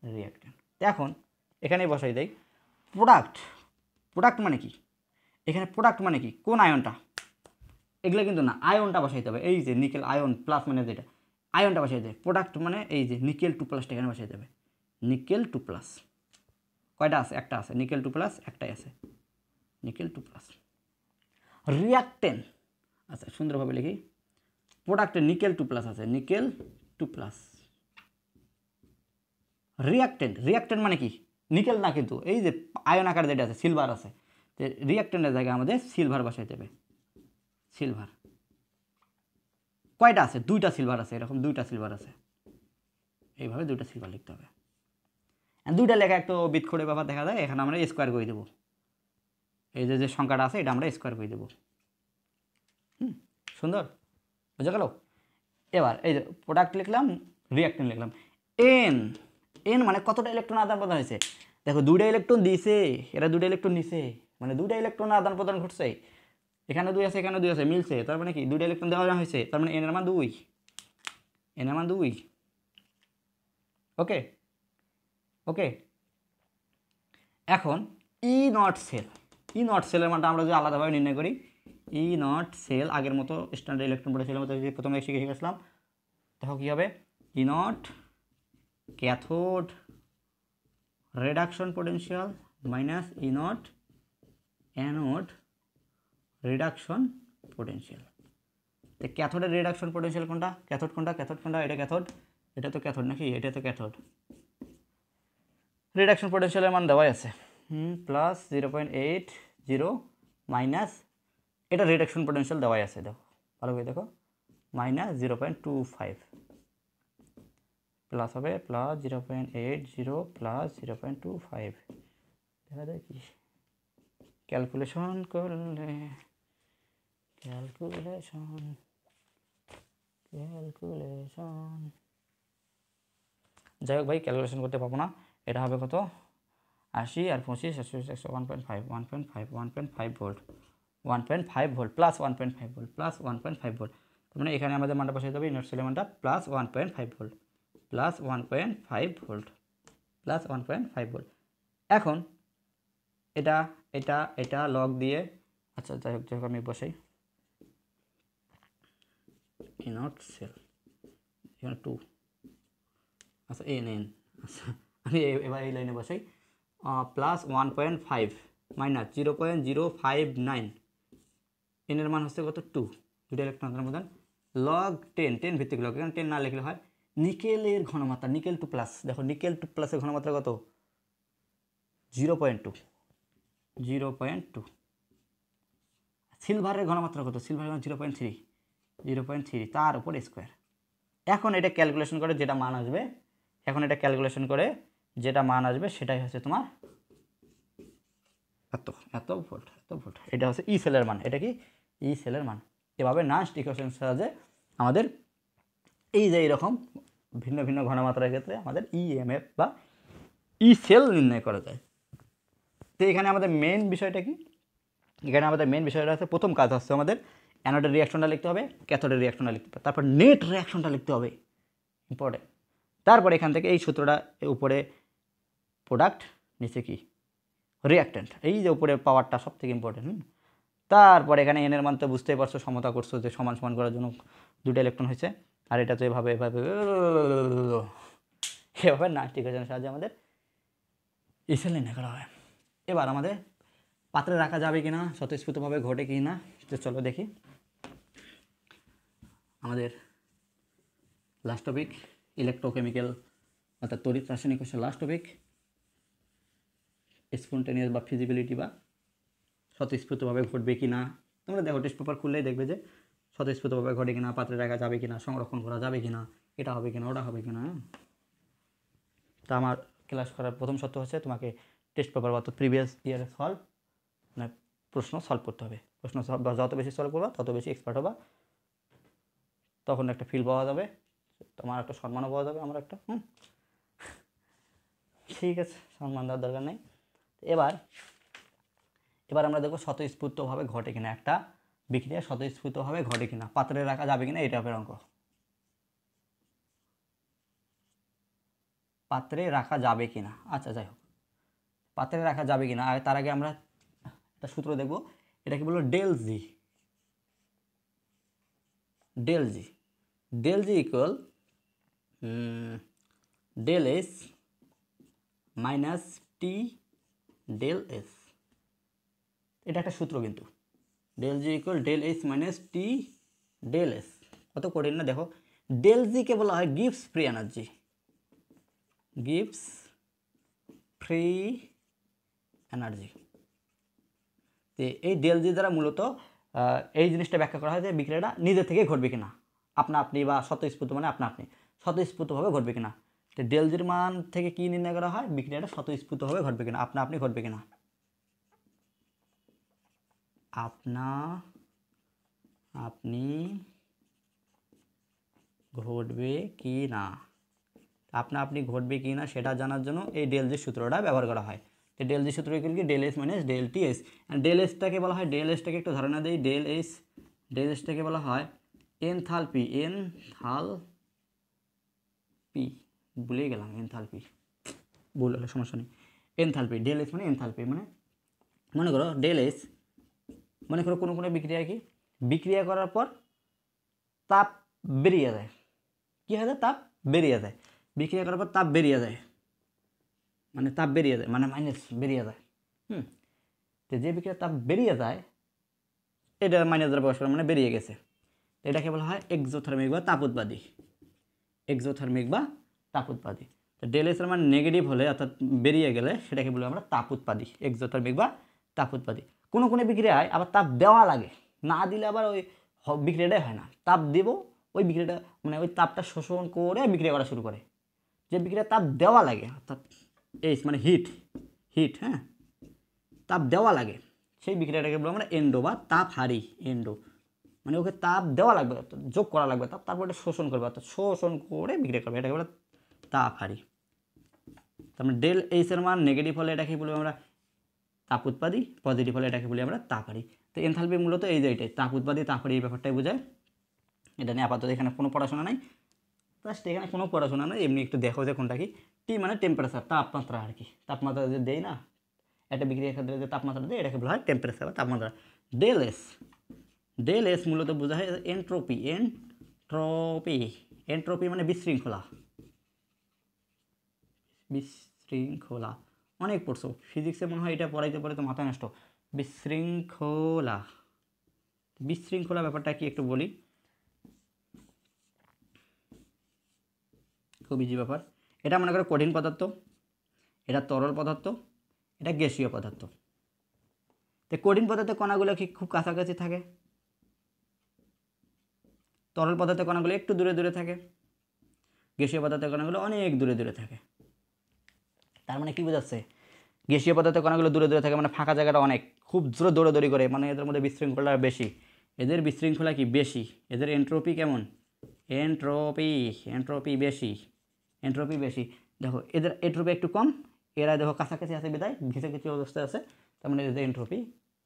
রিঅ্যাক্ট্যান্ট, এখন এখানে বসাই দেই প্রোডাক্ট মানে কি, এখানে প্রোডাক্ট মানে কি, কোন আয়নটা, এগুলো কিন্তু না, আয়নটা বসাইতে হবে। এই যে নিকেল আয়ন প্লাস মানে যেটা আয়নটা বসাইতে হবে। প্রোডাক্ট মানে এই যে নিকেল 2 প্লাসটা এখানে বসাইতে হবে। নিকেল 2 প্লাস কয়টা আছে, একটা আছে, নিকেল 2 প্লাস একটাই আছে, নিকেল 2 প্লাস। রিঅ্যাক্ট্যান্ট, আচ্ছা সুন্দরভাবে লিখি, প্রোডাক্টে নিকেল 2 প্লাস আছে, নিকেল 2 প্লাস। রিঅ্যাক্ট্যান্ট মানে কি, নিকেল না কিন্তু এই যে আয়ন আকার যেটা আছে সিলভার আছে, তো রিঅ্যাক্ট্যান্টের জায়গায় আমাদের সিলভার বসাইতে হবে। সিলভার কয়টা আছে, 2টা সিলভার আছে, এরকম 2টা সিলভার আছে, এইভাবে 2টা সিলভার লিখতে হবে। 2টা লেখা একটু বিটখড়ে ব্যাপার দেখা যায়, এখানে আমরা স্কোয়ার করে দেবো, এই যে সংখ্যাটা আছে এটা আমরা স্কোয়ার করে দেবো। সুন্দর, বুঝা গেল। এবার এই যে প্রোডাক্ট লিখলাম, রিঅ্যাক্ট্যান্ট লিখলাম। এন মানে কতটা ইলেকট্রন আদান প্রদান হয়েছে, দেখো 2টা ইলেকট্রন দিয়েছে, এরা 2টা ইলেকট্রন নিছে, মানে 2টা ইলেকট্রন আদান প্রদান ঘটছে, এখানে 2 আছে, এখানে 2 আছে, মিলছে, তার মানে কি 2টা ইলেকট্রন দেওয়া হয়েছে, তার মানে এন এর মান 2, ওকে। এখন ই নট সেলের মানটা আমরা যদি আলাদাভাবে নির্ণয় করি, ই নট সেল আগের মতো স্ট্যান্ডার্ড ইলেকট্রন পোটেনশিয়ালের মতো যদি প্রথমে শিখে গেছিলাম, দেখো কী হবে, E naught cathode reduction potential minus E naught anode reduction potential. তো ক্যাথোডের রিডাকশন পোটেনশিয়াল কোনটা, ক্যাথোড কোনটা, এটা ক্যাথোড, এটা তো ক্যাথোড নাকি, এটা তো ক্যাথোড। রিডাকশন পোটেনশিয়ালের মান দেওয়াই আছে, প্লাস 0.80 মাইনাস, এটা রিডাকশন পোটেনশিয়াল দেওয়াই আছে, দেখো ভালো করে দেখো, মাইনাস 0.25 প্লাস হবে প্লাস 0.80 প্লাস 0.25, দেখা যায় কি ক্যালকুলেশন করলে, ক্যালকুলেশন যাই হোক ভাই, ক্যালকুলেশন করতে পাবো না, এটা হবে কত 80 আর 25 1.5 volt, 1.5 volt plus 1.5 volt plus 1.5 volt, তার মানে এখানে আমাদের মানটা বসাই দেবে, ইনভার্স সেলের মানটা plus 1.5 volt plus 1.5 volt plus 1.5 volt. এখন এটা লগ দিয়ে, আচ্ছা যাই হোক আমি বসাই, ই নট সেল এখানে 2, আচ্ছা এন, আচ্ছা আমি এবার এই লাইনে বসাই, প্লাস 1.5 মাইনাস 0.059, এনের মান হচ্ছে কত 2, 2টা ইলেকট্রন আদান প্রদান, লগ 10 ভিত্তিক লগ, এখানে 10 না লিখলে হয়। নিকেলের ঘনমাত্রা, নিকেল 2 প্লাস, দেখো নিকেল 2 প্লাসের ঘনমাত্রা কত 0.2, সিলভারের ঘনমাত্রা কত, সিলভারের 0.3, তার উপর স্কোয়ার। এখন এটা ক্যালকুলেশন করে যেটা মান আসবে, সেটাই হচ্ছে তোমার এত ভোল্ট। এটা হচ্ছে ই সেলের মান, এটা কি ই সেলের মান। এভাবে নন স্টিকুয়েশনের সাহায্যে আমাদের এই যে এরকম ভিন্ন ভিন্ন ঘনমাত্রার ক্ষেত্রে আমাদের ইএমএফ বা ই সেল নির্ণয় করা যায়। তো এখানে আমাদের মেন বিষয়টা কি, এখানে আমাদের মেন বিষয়টা হচ্ছে, প্রথম কাজ হচ্ছে আমাদের অ্যানোডের রিঅ্যাকশনটা লিখতে হবে, ক্যাথোডের রিঅ্যাকশনটা লিখতে হবে, তারপর নেট রিঅ্যাকশনটা লিখতে হবে, ইম্পর্টেন্ট। তারপর এখান থেকে এই সূত্রটা, উপরে প্রোডাক্ট, নিচে কি রিঅ্যাক্ট্যান্ট, এই যে উপরে পাওয়ারটা সব থেকে ইম্পর্টেন্ট। তারপর এখানে এনের মান তো বুঝতেই পারছো, সমতা করছো যে সমান সমান করার জন্য 2টা ইলেকট্রন হয়েছে, আর এটা তো এভাবে নন স্টিকুয়েশনের সাহায্যে আমাদের ই সেল নির্ণয় করা হয়। এবার আমাদের পাত্রে রাখা যাবে কিনা, স্বতঃস্ফূর্তভাবে ঘটে কি না, চলো দেখি। আমাদের লাস্ট টপিক ইলেকট্রোকেমিক্যাল অর্থাৎ তড়িৎ রাসায়নিক কোষের লাস্ট টপিক স্পন্টেনিয়াস বা ফিজিবিলিটি বা স্বতঃস্ফূর্তভাবে ঘটবে কি না। তোমরা দেখো টেস্ট পেপার খুললেই দেখবে যে স্বতঃস্ফূর্তভাবে ঘটে কিনা, পাত্রে রাখা যাবে কিনা, সংরক্ষণ করা যাবে কিনা, এটা হবে কিনা, ওটা হবে কিনা। তা আমার ক্লাস করার প্রথম শর্ত হচ্ছে তোমাকে টেস্ট পেপার অর্থাৎ প্রিভিয়াস ইয়ারে সলভ মানে প্রশ্ন সলভ করতে হবে। প্রশ্ন যত বেশি সলভ করবা তত বেশি এক্সপার্ট হবা, তখন একটা ফিল পাওয়া যাবে, তোমার একটা সম্মানও পাওয়া যাবে, আমার একটা ঠিক আছে, সম্মান দেওয়ার দরকার নেই। এবার আমরা দেখবো স্বতঃস্ফূর্তভাবে ঘটে কিনা, একটা বিক্রিয়া স্বতঃস্ফূর্তভাবে ঘটে কিনা, পাত্রে রাখা যাবে কিনা, এটা হবে অঙ্ক। পাত্রে রাখা যাবে কিনা, আচ্ছা যাই হোক, পাত্রে রাখা যাবে কিনা। আর তার আগে আমরা একটা সূত্র দেখব, এটা কি বলবো, del G. Del G, del G equal del S minus টি ডেল এস। এটা একটা সূত্র কিন্তু, del G equal del S minus টি ডেল এস। কত কঠিন না দেখো। ডেল জিকে বলা হয় gives free energy, gives free energy. তো এই ডেল জি দ্বারা মূলত এই জিনিসটা ব্যাখ্যা করা হয় যে বিক্রিয়াটা নিজে থেকে ঘটবে কিনা, আপনা আপনি বা স্বতঃস্ফূর্ত মানে আপনা আপনি স্বতঃস্ফূর্তভাবে ঘটবে কিনা। তো ডেল জির মান থেকে কি নির্ণয় করা হয়, বিক্রিয়াটা স্বতঃস্ফূর্তভাবে ঘটবে কিনা, আপনা আপনি ঘটবে কিনা, আপনা আপনি ঘটবে কি না, আপনা আপনি ঘটবে কি না সেটা জানার জন্য এই ডেল জি সূত্রটা ব্যবহার করা হয়। তো ডেল জি সূত্র কি, del S minus del T S. Del এসটাকে বলা হয়, ডেল এসটাকে একটু ধারণা দেই, ডেল এসটাকে বলা হয় এনথালপি, এনথালপি ভুলে গেলাম, এনথালপি ভুল হলে সমস্যা নেই। এনথালপি, ডেল এস মানে এনথালপি, মানে মনে করো ডেল এস, মনে করো কোনো কোনো বিক্রিয়া কি বিক্রিয়া করার পর তাপ বেরিয়ে যায়, কী হয়, তাপ বেরিয়ে যায়, বিক্রিয়া করার পর তাপ বেরিয়ে যায়, মানে তাপ বেরিয়ে যায় মানে মাইনাস বেরিয়ে যায়। তো যে বিক্রিয়া তাপ বেরিয়ে যায় এটা মাইনাস দ্বারা প্রকাশ করা মানে বেরিয়ে গেছে, এটাকে বলা হয় এক্সোথার্মিক বা তাপ উৎপাদী, এক্সোথার্মিক বা তাপ উৎপাদী। তো ডেল এস এর মান নেগেটিভ হলে অর্থাৎ বেরিয়ে গেলে সেটাকে বলি আমরা তাপ উৎপাদী, এক্সোথার্মিক বা তাপ উৎপাদী। কোনো কোনো বিক্রিয়ায় আবার তাপ দেওয়া লাগে, না দিলে আবার ওই বিক্রিয়াটাই হয় না। তাপ দেব, ওই বিক্রিয়াটা মানে ওই তাপটা শোষণ করে বিক্রিয়া করা শুরু করে। যে বিক্রিয়া তাপ দেওয়া লাগে অর্থাৎ এইচ মানে হিট, হ্যাঁ, তাপ দেওয়া লাগে, সেই বিক্রিয়াটাকে বলবো আমরা এন্ডো বা তাপ হারি। এন্ডো মানে ওকে তাপ দেওয়া লাগবে, যোগ করা লাগবে তাপ, তারপর এটা শোষণ করবে অর্থাৎ শোষণ করে বিক্রিয়া করবে, এটাকে বলে তাপ হারি। তারপরে ডেল এইচ এর মান নেগেটিভ হলে এটাকে বলবো আমরা তাপ উৎপাদী, পজিটিভ হলে এটাকে বলি আমরা তাপ হারি। তো এনথালপি মূলত এই যে এটাই তাপ উৎপাদী তাপ হারি, এই ব্যাপারটাই বোঝায়। এটা নিয়ে আপাতত এখানে কোনো পড়াশোনা নাই, জাস্ট এখানে কোনো পড়াশোনা নেই, এমনি একটু দেখো যে কোনটা কি। টি মানে টেম্পারেচার, তাপমাত্রা আর কি, তাপমাত্রা যে দেই না একটা বিক্রিয়ার ক্ষেত্রে যে তাপমাত্রা দেয় এটাকে বলা হয় টেম্পারেচার বা তাপমাত্রা। ডেল এস মূলত বোঝা হয় এনট্রপি, এনট্রপি মানে বিশৃঙ্খলা, অনেক পড়ছো ফিজিক্সে মনে হয়, এটা পড়াইতে পড়ে তো মাথা নষ্ট। বিশৃঙ্খলা ব্যাপারটা কি একটু বলি, খুব ইজি ব্যাপার। এটা মনে করো কঠিন পদার্থ, এটা তরল পদার্থ, এটা গ্যাসীয় পদার্থ। তো কঠিন পদার্থের কণাগুলো কি খুব কাছাকাছি থাকে, তরল পদার্থের কণাগুলো একটু দূরে দূরে থাকে, গ্যাসীয় পদার্থের কণাগুলো অনেক দূরে দূরে থাকে। তার মানে কি বোঝাচ্ছে, গ্যাসীয় পদার্থের কণাগুলো দূরে দূরে থাকে মানে ফাঁকা জায়গাটা অনেক, খুব জোরে দৌড়াদৌড়ি করে, মানে এদের মধ্যে বিশৃঙ্খলা বেশি, এদের বিশৃঙ্খলা কি বেশি, এদের এন্ট্রপি কেমন, এন্ট্রপি বেশি। দেখো এদের এন্ট্রপি একটু কম, এরা দেখো কাছাকাছি আছে বিদায় ঘিসাঘিসি অবস্থায় আছে, তার মানে এদের এন্ট্রপি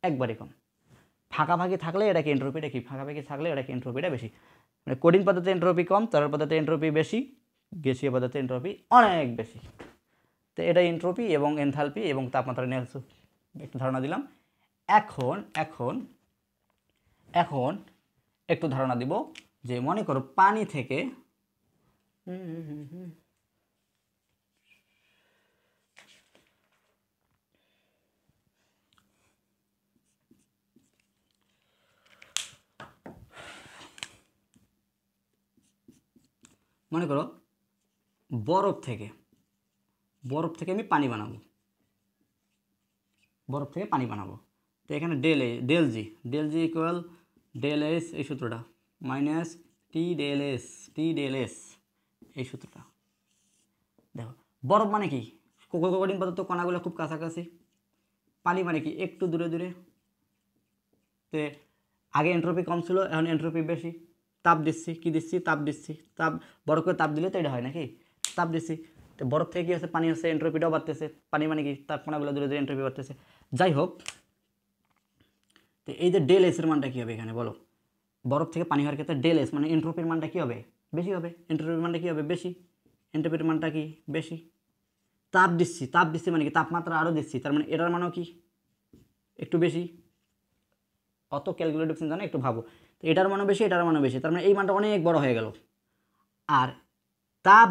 একবারই কম। ফাঁকাফাঁকি থাকলে এটাকে এন্ট্রপিটা কি, ফাঁকাফাঁকি থাকলে এটাকে এন্ট্রপিটা বেশি। মানে কঠিন পদার্থে এন্ট্রপি কম, তরল পদার্থে এন্ট্রপি বেশি, গ্যাসীয় পদার্থে এন্ট্রপি অনেক বেশি। তো এটা এন্ট্রপি এবং এনথালপি এবং তাপমাত্রা নিয়ে একটু ধারণা দিলাম। এখন একটু ধারণা দিব যে মনে করো পানি থেকে মনে করো বরফ থেকে আমি পানি বানাবো, বরফ থেকে পানি বানাবো। তো এখানে del G equal del S, এই সূত্রটা মাইনাস টি ডেল এস এই সূত্রটা। দেখো বরফ মানে কি, কঠিন পদার্থ কণাগুলো খুব কাছাকাছি, পানি মানে কি একটু দূরে দূরে। তো আগে এন্ট্রপি কম ছিল, এখন এন্ট্রপি বেশি। তাপ দিচ্ছি, কি দিচ্ছি, তাপ দিচ্ছি, তাপ বরফকে তাপ দিলে তো এটা হয় নাকি, তাপ দিচ্ছি। তো বরফ থেকে কী হচ্ছে, পানি হচ্ছে, এন্ট্রপিটাও বাড়তেছে। পানি মানে কি, তাপ কণাগুলো দূরে দূরে এন্ট্রপি বাড়তেছে। যাই হোক, তো এই যে ডেল এসের মানটা কী হবে এখানে বলো, বরফ থেকে পানি হওয়ার ক্ষেত্রে ডেল এস মানে এন্ট্রপির মানটা কী হবে, বেশি হবে। এন্ট্রপির মানটা কী হবে, বেশি। এন্ট্রপির মানটা কি, বেশি। তাপ দিচ্ছি মানে কি, তাপমাত্রা আরও দিচ্ছি, তার মানে এটার মানও কি একটু বেশি। অত ক্যালকুলেটিভ চিন্তা না, একটু ভাবো। তো এটার মানও বেশি, এটার মানও বেশি, তার মানে এই মানটা অনেক বড় হয়ে গেল। আর তাপ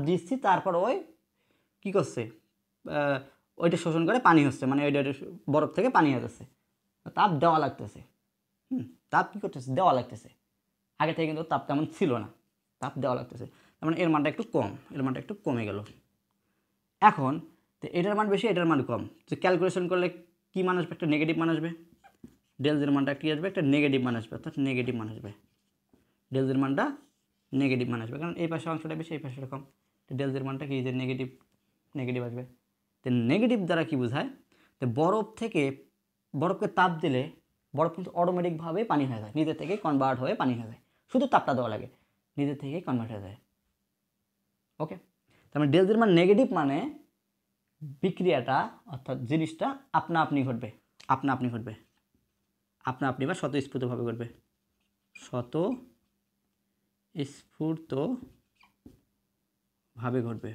দিচ্ছি তারপর ওই কী করছে, ওইটা শোষণ করে পানি হচ্ছে, মানে ওইটা বরফ থেকে পানি হয়ে যাচ্ছে। তাপ দেওয়া লাগতেছে, তাপ কী করতেছে, দেওয়া লাগতেছে। আগে থেকে কিন্তু তাপ তেমন ছিল না, তাপ দেওয়া লাগতেছে, তার মানে এর মানটা একটু কম, এর মানটা একটু কমে গেল। এখন তো এটার মান বেশি, এটার মান কম, তো ক্যালকুলেশন করলে কী মান আসবে, একটা নেগেটিভ মান আসবে। ডেল জির মানটা কী আসবে, একটা নেগেটিভ মান আসবে, অর্থাৎ নেগেটিভ মান আসবে। ডেল জির মানটা নেগেটিভ মান আসবে, কারণ এই পাশে অংশটা বেশি, এই পাশে কম। ডেল জির মানটা কি, যে নেগেটিভ আসবে। তো নেগেটিভ দ্বারা কি বোঝায়, তো বরফকে তাপ দিলে বরফ কিন্তু অটোমেটিকভাবে পানি হয়ে যায়, নিজে থেকেই কনভার্ট হয়ে পানি হয়ে যায়, শুধু তাপটা দেওয়া লাগে, নিজে থেকেই কনভার্ট হয়ে যায়। ওকে, তার মানে ডেল জির মান নেগেটিভ মানে বিক্রিয়াটা অর্থাৎ জিনিসটা আপনা আপনি ঘটবে বা স্বতঃস্ফূর্তভাবে ঘটবে, স্বতঃস্ফূর্তভাবে ঘটবে।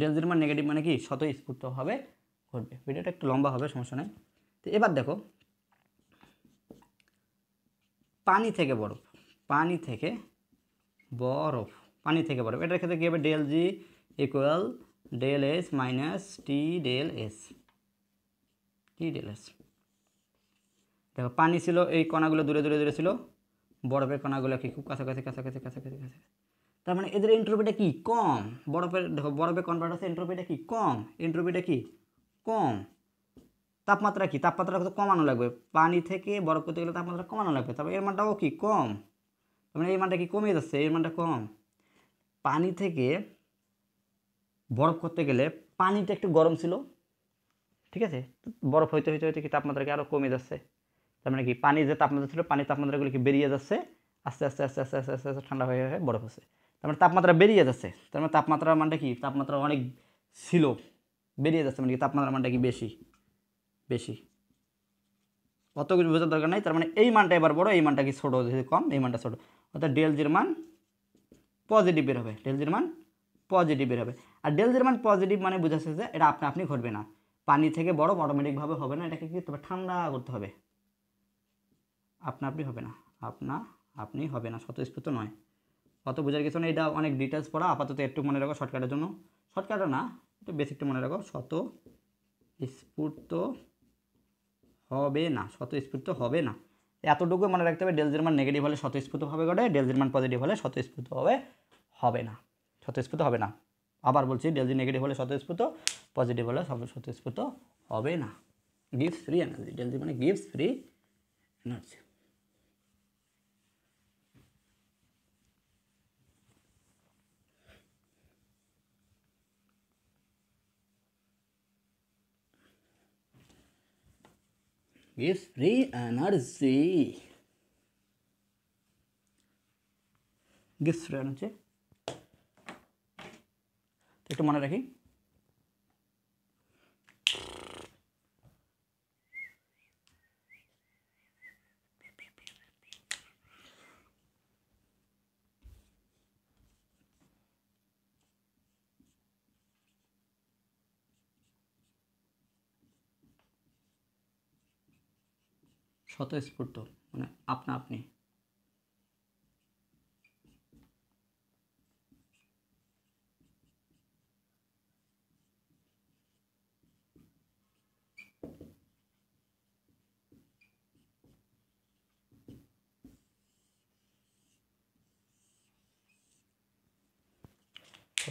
ডেল জির মান নেগেটিভ মানে কি, স্বতঃস্ফূর্তভাবে ঘটবে। ভিডিওটা একটু লম্বা হবে, সমস্যা নেই। তো এবার দেখো পানি থেকে বরফ, এটার ক্ষেত্রে কী হবে, del G equal del S minus টি ডেল এস। দেখো পানি ছিল, এই কণাগুলো দূরে ছিল, বরফের কণাগুলো কি খুব কাছাকাছি। তার মানে এদের এন্ট্রপিটা কি কম, বরফে কনভার্ট হচ্ছে, এন্ট্রপিটা কি কম। তাপমাত্রা তো কমানো লাগবে, পানি থেকে বরফ করতে গেলে তাপমাত্রা কমানো লাগবে, তবে এর মানটাও কি কম, তার মানে এই মানটা কি কমে যাচ্ছে, এর মানটা কম। পানি থেকে বরফ করতে গেলে পানিটা একটু গরম ছিল, ঠিক আছে, বরফ হইতে কি তাপমাত্রা কি আরও কমে যাচ্ছে, তার মানে কি পানি যে তাপমাত্রা ছিল, পানির তাপমাত্রাগুলো কি বেরিয়ে যাচ্ছে, আস্তে আস্তে ঠান্ডা হয়ে বরফ হচ্ছে, তার মানে তাপমাত্রা বেরিয়ে যাচ্ছে, তার মানে তাপমাত্রার মানটা কি, তাপমাত্রা অনেক ছিল, বেরিয়ে যাচ্ছে, মানে কি তাপমাত্রার মানটা কি বেশি। অত কিছু বোঝার দরকার নাই, তার মানে এই মানটা এবার বড়, এই মানটা কি ছোটো, যেহেতু কম এই মানটা ছোটো, অর্থাৎ ডেল জির মান পজিটিভ বের হবে, আর ডেল জির মান পজিটিভ মানে বোঝাচ্ছে যে এটা আপনি ঘটবে না, পানি থেকে বরফ অটোমেটিকভাবে হবে না, এটাকে কি তবে ঠান্ডা করতে হবে, আপনি হবে না, স্বতঃস্ফূর্ত নয়। অত বোঝার কিছু না, এটা অনেক ডিটেলস পড়া, আপাতত একটু মনে রাখো শর্টকাটের জন্য, শর্টকাটও না, একটু বেসিকটা মনে রাখো, স্বতঃস্ফূর্ত হবে না, এতটুকু মনে রাখতে হবে। ডেল জির মান নেগেটিভ হলে স্বতঃস্ফূর্তভাবে ঘটে, ডেল জির মান পজিটিভ হলে স্বতঃস্ফূর্তভাবে হবে না। আবার বলছি, ডেল জি নেগেটিভ হলে স্বতঃস্ফূর্ত, পজিটিভ হলে স্বতঃস্ফূর্ত হবে না। গিভস ফ্রি এনার্জি, ডেল জি মানে gives free energy. gives free energy, একটু মনে রাখি। স্বতঃস্ফূর্ত মানে আপনি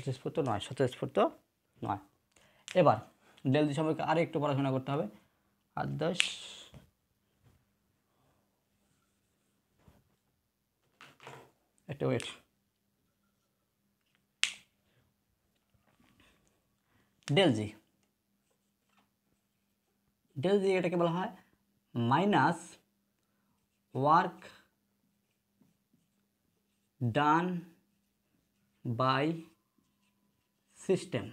স্বতঃস্ফূর্ত নয়, স্বতঃস্ফূর্ত নয়। এবার ডেল জি সম্পর্কে আরও একটু পড়াশোনা করতে হবে। আদর্শ একটা ওয়েট, ডেল জি এটাকে বলা হয় minus work done by system,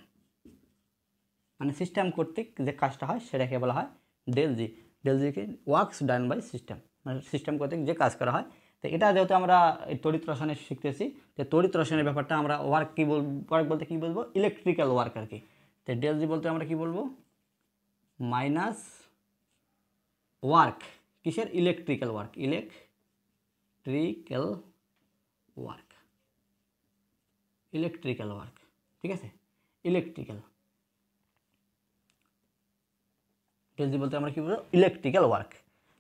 মানে সিস্টেম কর্তৃক যে কাজটা হয় সেটাকে বলা হয় ডেল জি। ডেল জিকে ওয়ার্কস ডান বাই সিস্টেম, মানে সিস্টেম কর্তৃক যে কাজ করা হয়। তো এটা যেহেতু আমরা তড়িৎ রসায়নে শিখতেছি, তো তড়িৎ রসায়নের ব্যাপারটা আমরা ওয়ার্ক কী ওয়ার্ক বলতে কী বলবো, ইলেকট্রিক্যাল ওয়ার্ক আর কি। তো ডেল জি বলতে আমরা কী বলবো, মাইনাস ওয়ার্ক, কিসের, ইলেকট্রিক্যাল ওয়ার্ক, ইলেকট্রিক্যাল ওয়ার্ক, ঠিক আছে, ইলেকট্রিক্যাল। ডেল জি বলতে আমরা কী বলবো, ইলেকট্রিক্যাল ওয়ার্ক।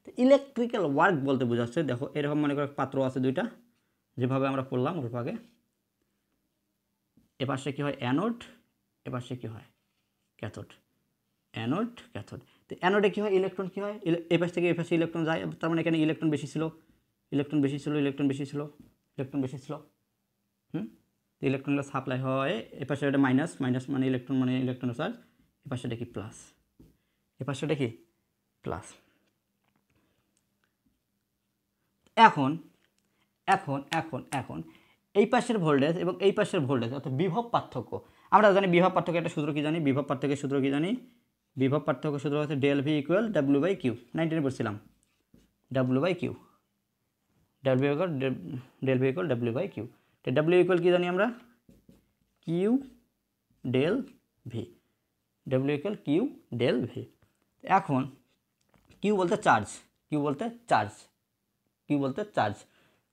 তো ইলেকট্রিক্যাল ওয়ার্ক বলতে বোঝাচ্ছে, দেখো এরকম মনে করো পাত্র আছে দুইটা, যেভাবে আমরা পড়লাম অল্প আগে, এপাশে কী হয় অ্যানোড, এপাশে কী হয় ক্যাথোড, অ্যানোড ক্যাথোড। তো অ্যানোডে কী হয়, ইলেকট্রন কী হয়, এপাশ থেকে এপাশে ইলেকট্রন যায়, তার মানে এখানে ইলেকট্রন বেশি ছিল, ইলেকট্রনগুলো সাপ্লাই হয়, এপাশে এটা মাইনাস মানে ইলেকট্রন মানে ইলেকট্রন চার্জ, এপাশে এটা কি প্লাস, এপাশে এটা কি প্লাস। এখন এখন এখন এখন এই পাশের ভোল্টেজ এবং এই পাশের ভোল্টেজ অর্থাৎ বিভব পার্থক্য, আমরা জানি বিভব পার্থক্য একটা সূত্র কি জানি, বিভব পার্থক্যের সূত্র কি জানি, বিভব পার্থক্য সূত্র হচ্ছে del V equal W by Q, 19 পড়ছিলাম, W by Q, del V equal W by Q. তো ডাব্লিউ ইকুয়াল কি জানি আমরা, Q del V, W equal Q del V. এখন কিউ বলতে চার্জ,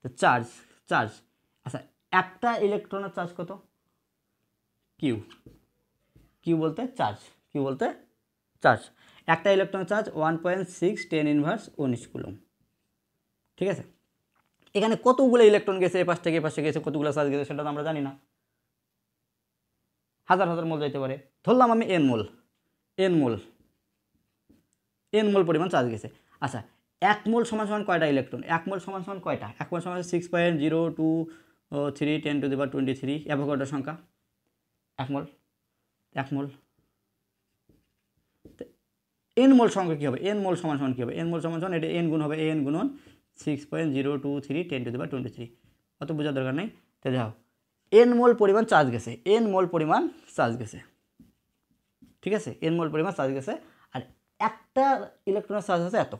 তো চার্জ, আচ্ছা একটা ইলেকট্রনের চার্জ কত, কিউ বলতে চার্জ, একটা ইলেকট্রনের চার্জ 1.6 10⁻⁰ কুলম্ব, ঠিক আছে। এখানে কতগুলো ইলেকট্রন গেছে এপাশ থেকে এপাশে গেছে, কতগুলো চার্জ গেছে সেটা তো আমরা জানি না, হাজার মোল যাইতে পারে, ধরলাম আমি এন মোল পরিমাণ চার্জ গেছে। আচ্ছা 1 মোল সমান কয়টা ইলেকট্রন, 1 মোল সমান কয়টা, 1 মোল সমান 6.023 10⁻23 অ্যাভোগাড্রো সংখ্যা, 1 মোল। এন মোল সংখ্যা কী হবে, এন মোল সমান কী হবে, এন মোল সমান এটা এন গুণ হবে, এন গুণন 6.023 10⁻23, অত বোঝার দরকার নেই। তো দেখো এন মোল পরিমাণ চার্জ গেছে, ঠিক আছে, এন মোল পরিমাণ চার্জ গেছে, আর একটা ইলেকট্রনের চার্জ আছে এত,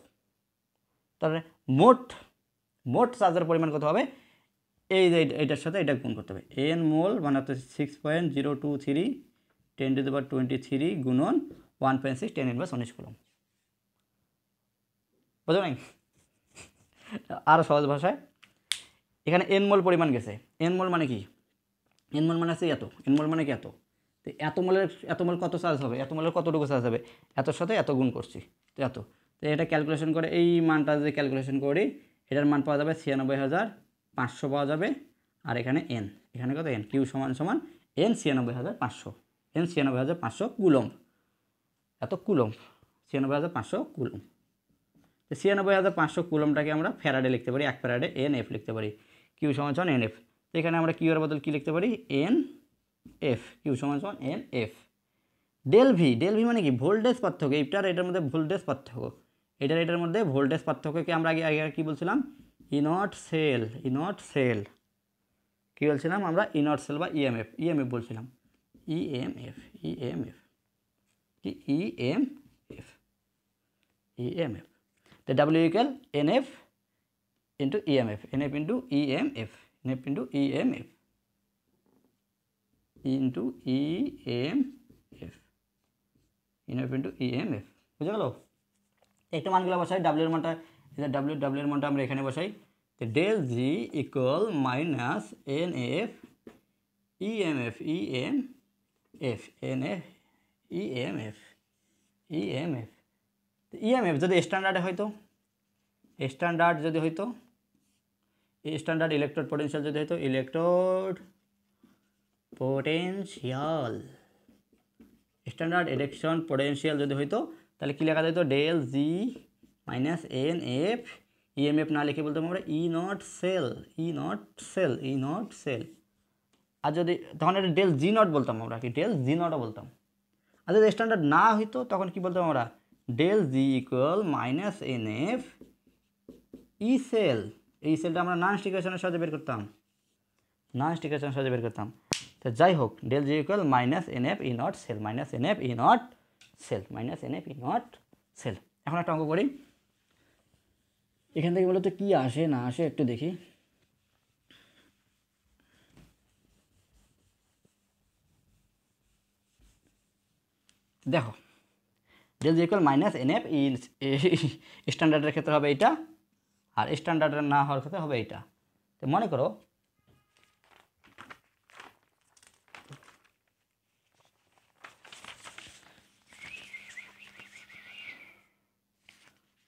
তাহলে মোট চার্জের পরিমাণ কত হবে, এই যে এটার সাথে এটা গুণ করতে হবে, এন মোল মানে 6.023 10⁻23 গুণন 1.6 10⁻⁰ কুলম্ব, বুঝো নাই? আরও সহজ ভাষায় এখানে এন মোল পরিমাণ গেছে, এন মোল মানে কি, এন মোল মানে আছে এত, এন মোল মানে কি এত, তো এত মোল কত চার্জ হবে, এত মোলের কতটুকু চার্জ হবে, এতর সাথে এত গুণ করছি, তো এত, তো এটা ক্যালকুলেশন করে এই মানটা যদি ক্যালকুলেশন করি এটার মান পাওয়া যাবে 96,500 পাওয়া যাবে, আর এখানে এখানে কত এন, কিউ সমান এন 96,500, এন 96,500 কুলম্ব, এত কুলম্ব, 96,500 কুলম্ব। তো 96,500 কুলম্বটাকে আমরা ফ্যারাডে লিখতে পারি, 1 ফ্যারাডে এন এফ লিখতে পারি, কিউ সমান এন এফ। তো এখানে আমরা কিউ এর বদল কি লিখতে পারি, এন এফ, কিউ সমান এন এফ। ডেল ভি মানে কি, ভোল্টেজ পার্থক্য, এটার মধ্যে ভোল্টেজ পার্থক্য, এটার মধ্যে ভোল্টেজ পার্থক্যকে আমরা আগে কি বলছিলাম, ইনট সেল, কি বলছিলাম আমরা, ইনট সেল বা ইএমএফ বলছিলাম, ইএমএফ, তো W equal NF into EMF, NF into EMF, বুঝে গেল? একটা মানগুলো বসাই, ডাব্লিউ এর মানটা আমরা এখানে বসাই, তো del G equal minus N F EMF, EMF যদি স্ট্যান্ডার্ড ইলেকট্রোড পোটেনশিয়াল যদি হইতো, electrode potential standard electron potential যদি হইতো তাহলে কি লেখা যেত del G minus N F EMF না লিখে বলতাম আমরা E not cell E not cell E not cell. আর যদি তখন এটা ডেল জি নট বলতাম আমরা, কি ডেল জি নটও বলতাম। আর যদি স্ট্যান্ডার্ড না হইতো তখন কি বলতাম আমরা del G equal minus N F E cell. এই সেলটা আমরা নন স্টিকেশনের সাহায্যে বের করতাম, নন স্টিকেশনের সাহায্যে বের করতাম। তো যাই হোক del G equal minus N F E not cell, minus N F E not cell, minus N F E not cell. এখন একটা অঙ্ক করি, এখান থেকে বলতো কি আসে না আসে একটু দেখি। দেখো del G equal minus N F E স্ট্যান্ডার্ডের ক্ষেত্রে হবে এইটা, আর স্ট্যান্ডার্ডের না হওয়ার ক্ষেত্রে হবে এইটা। তো মনে করো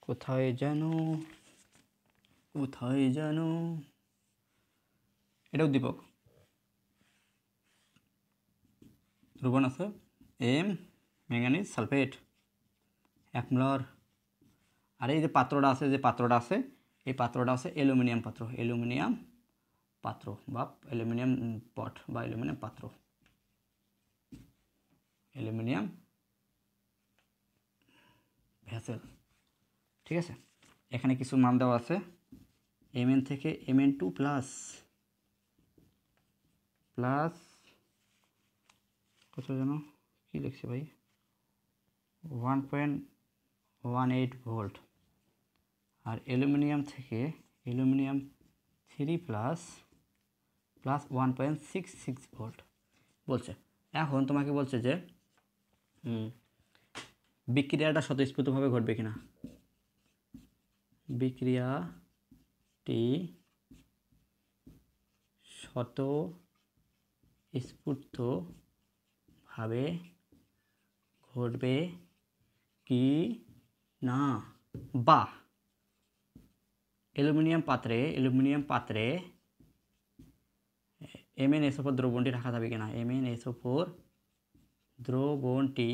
কোথায় যেন এটা উদ্দীপক দ্রবণ আছে এম ম্যাঙ্গানিজ সালফেট 1 মোলার। আর এই যে পাত্রটা আছে এই পাত্রটা আছে অ্যালুমিনিয়াম পাত্র বা অ্যালুমিনিয়াম পট বা অ্যালুমিনিয়াম পাত্র, অ্যালুমিনিয়াম ভেসেল। ঠিক আছে, এখানে কিছু মান দেওয়া আছে mn থেকে mn2 প্লাস কত যেন কি লিখছে ভাই 1.18 ভোল্ট। আর অ্যালুমিনিয়াম থেকে অ্যালুমিনিয়াম 3 প্লাস 1.66 ভোল্ট বলছে। এখন তোমাকে বলছে যে বিক্রিয়াটা স্বতঃস্ফূর্তভাবে ঘটবে কিনা, বিক্রিয়াটি স্বতঃস্ফূর্তভাবে ঘটবে কি না, বা অ্যালুমিনিয়াম পাত্রে MnSO4 দ্রবণটি রাখা যাবে কিনা, MnSO4 দ্রবণটি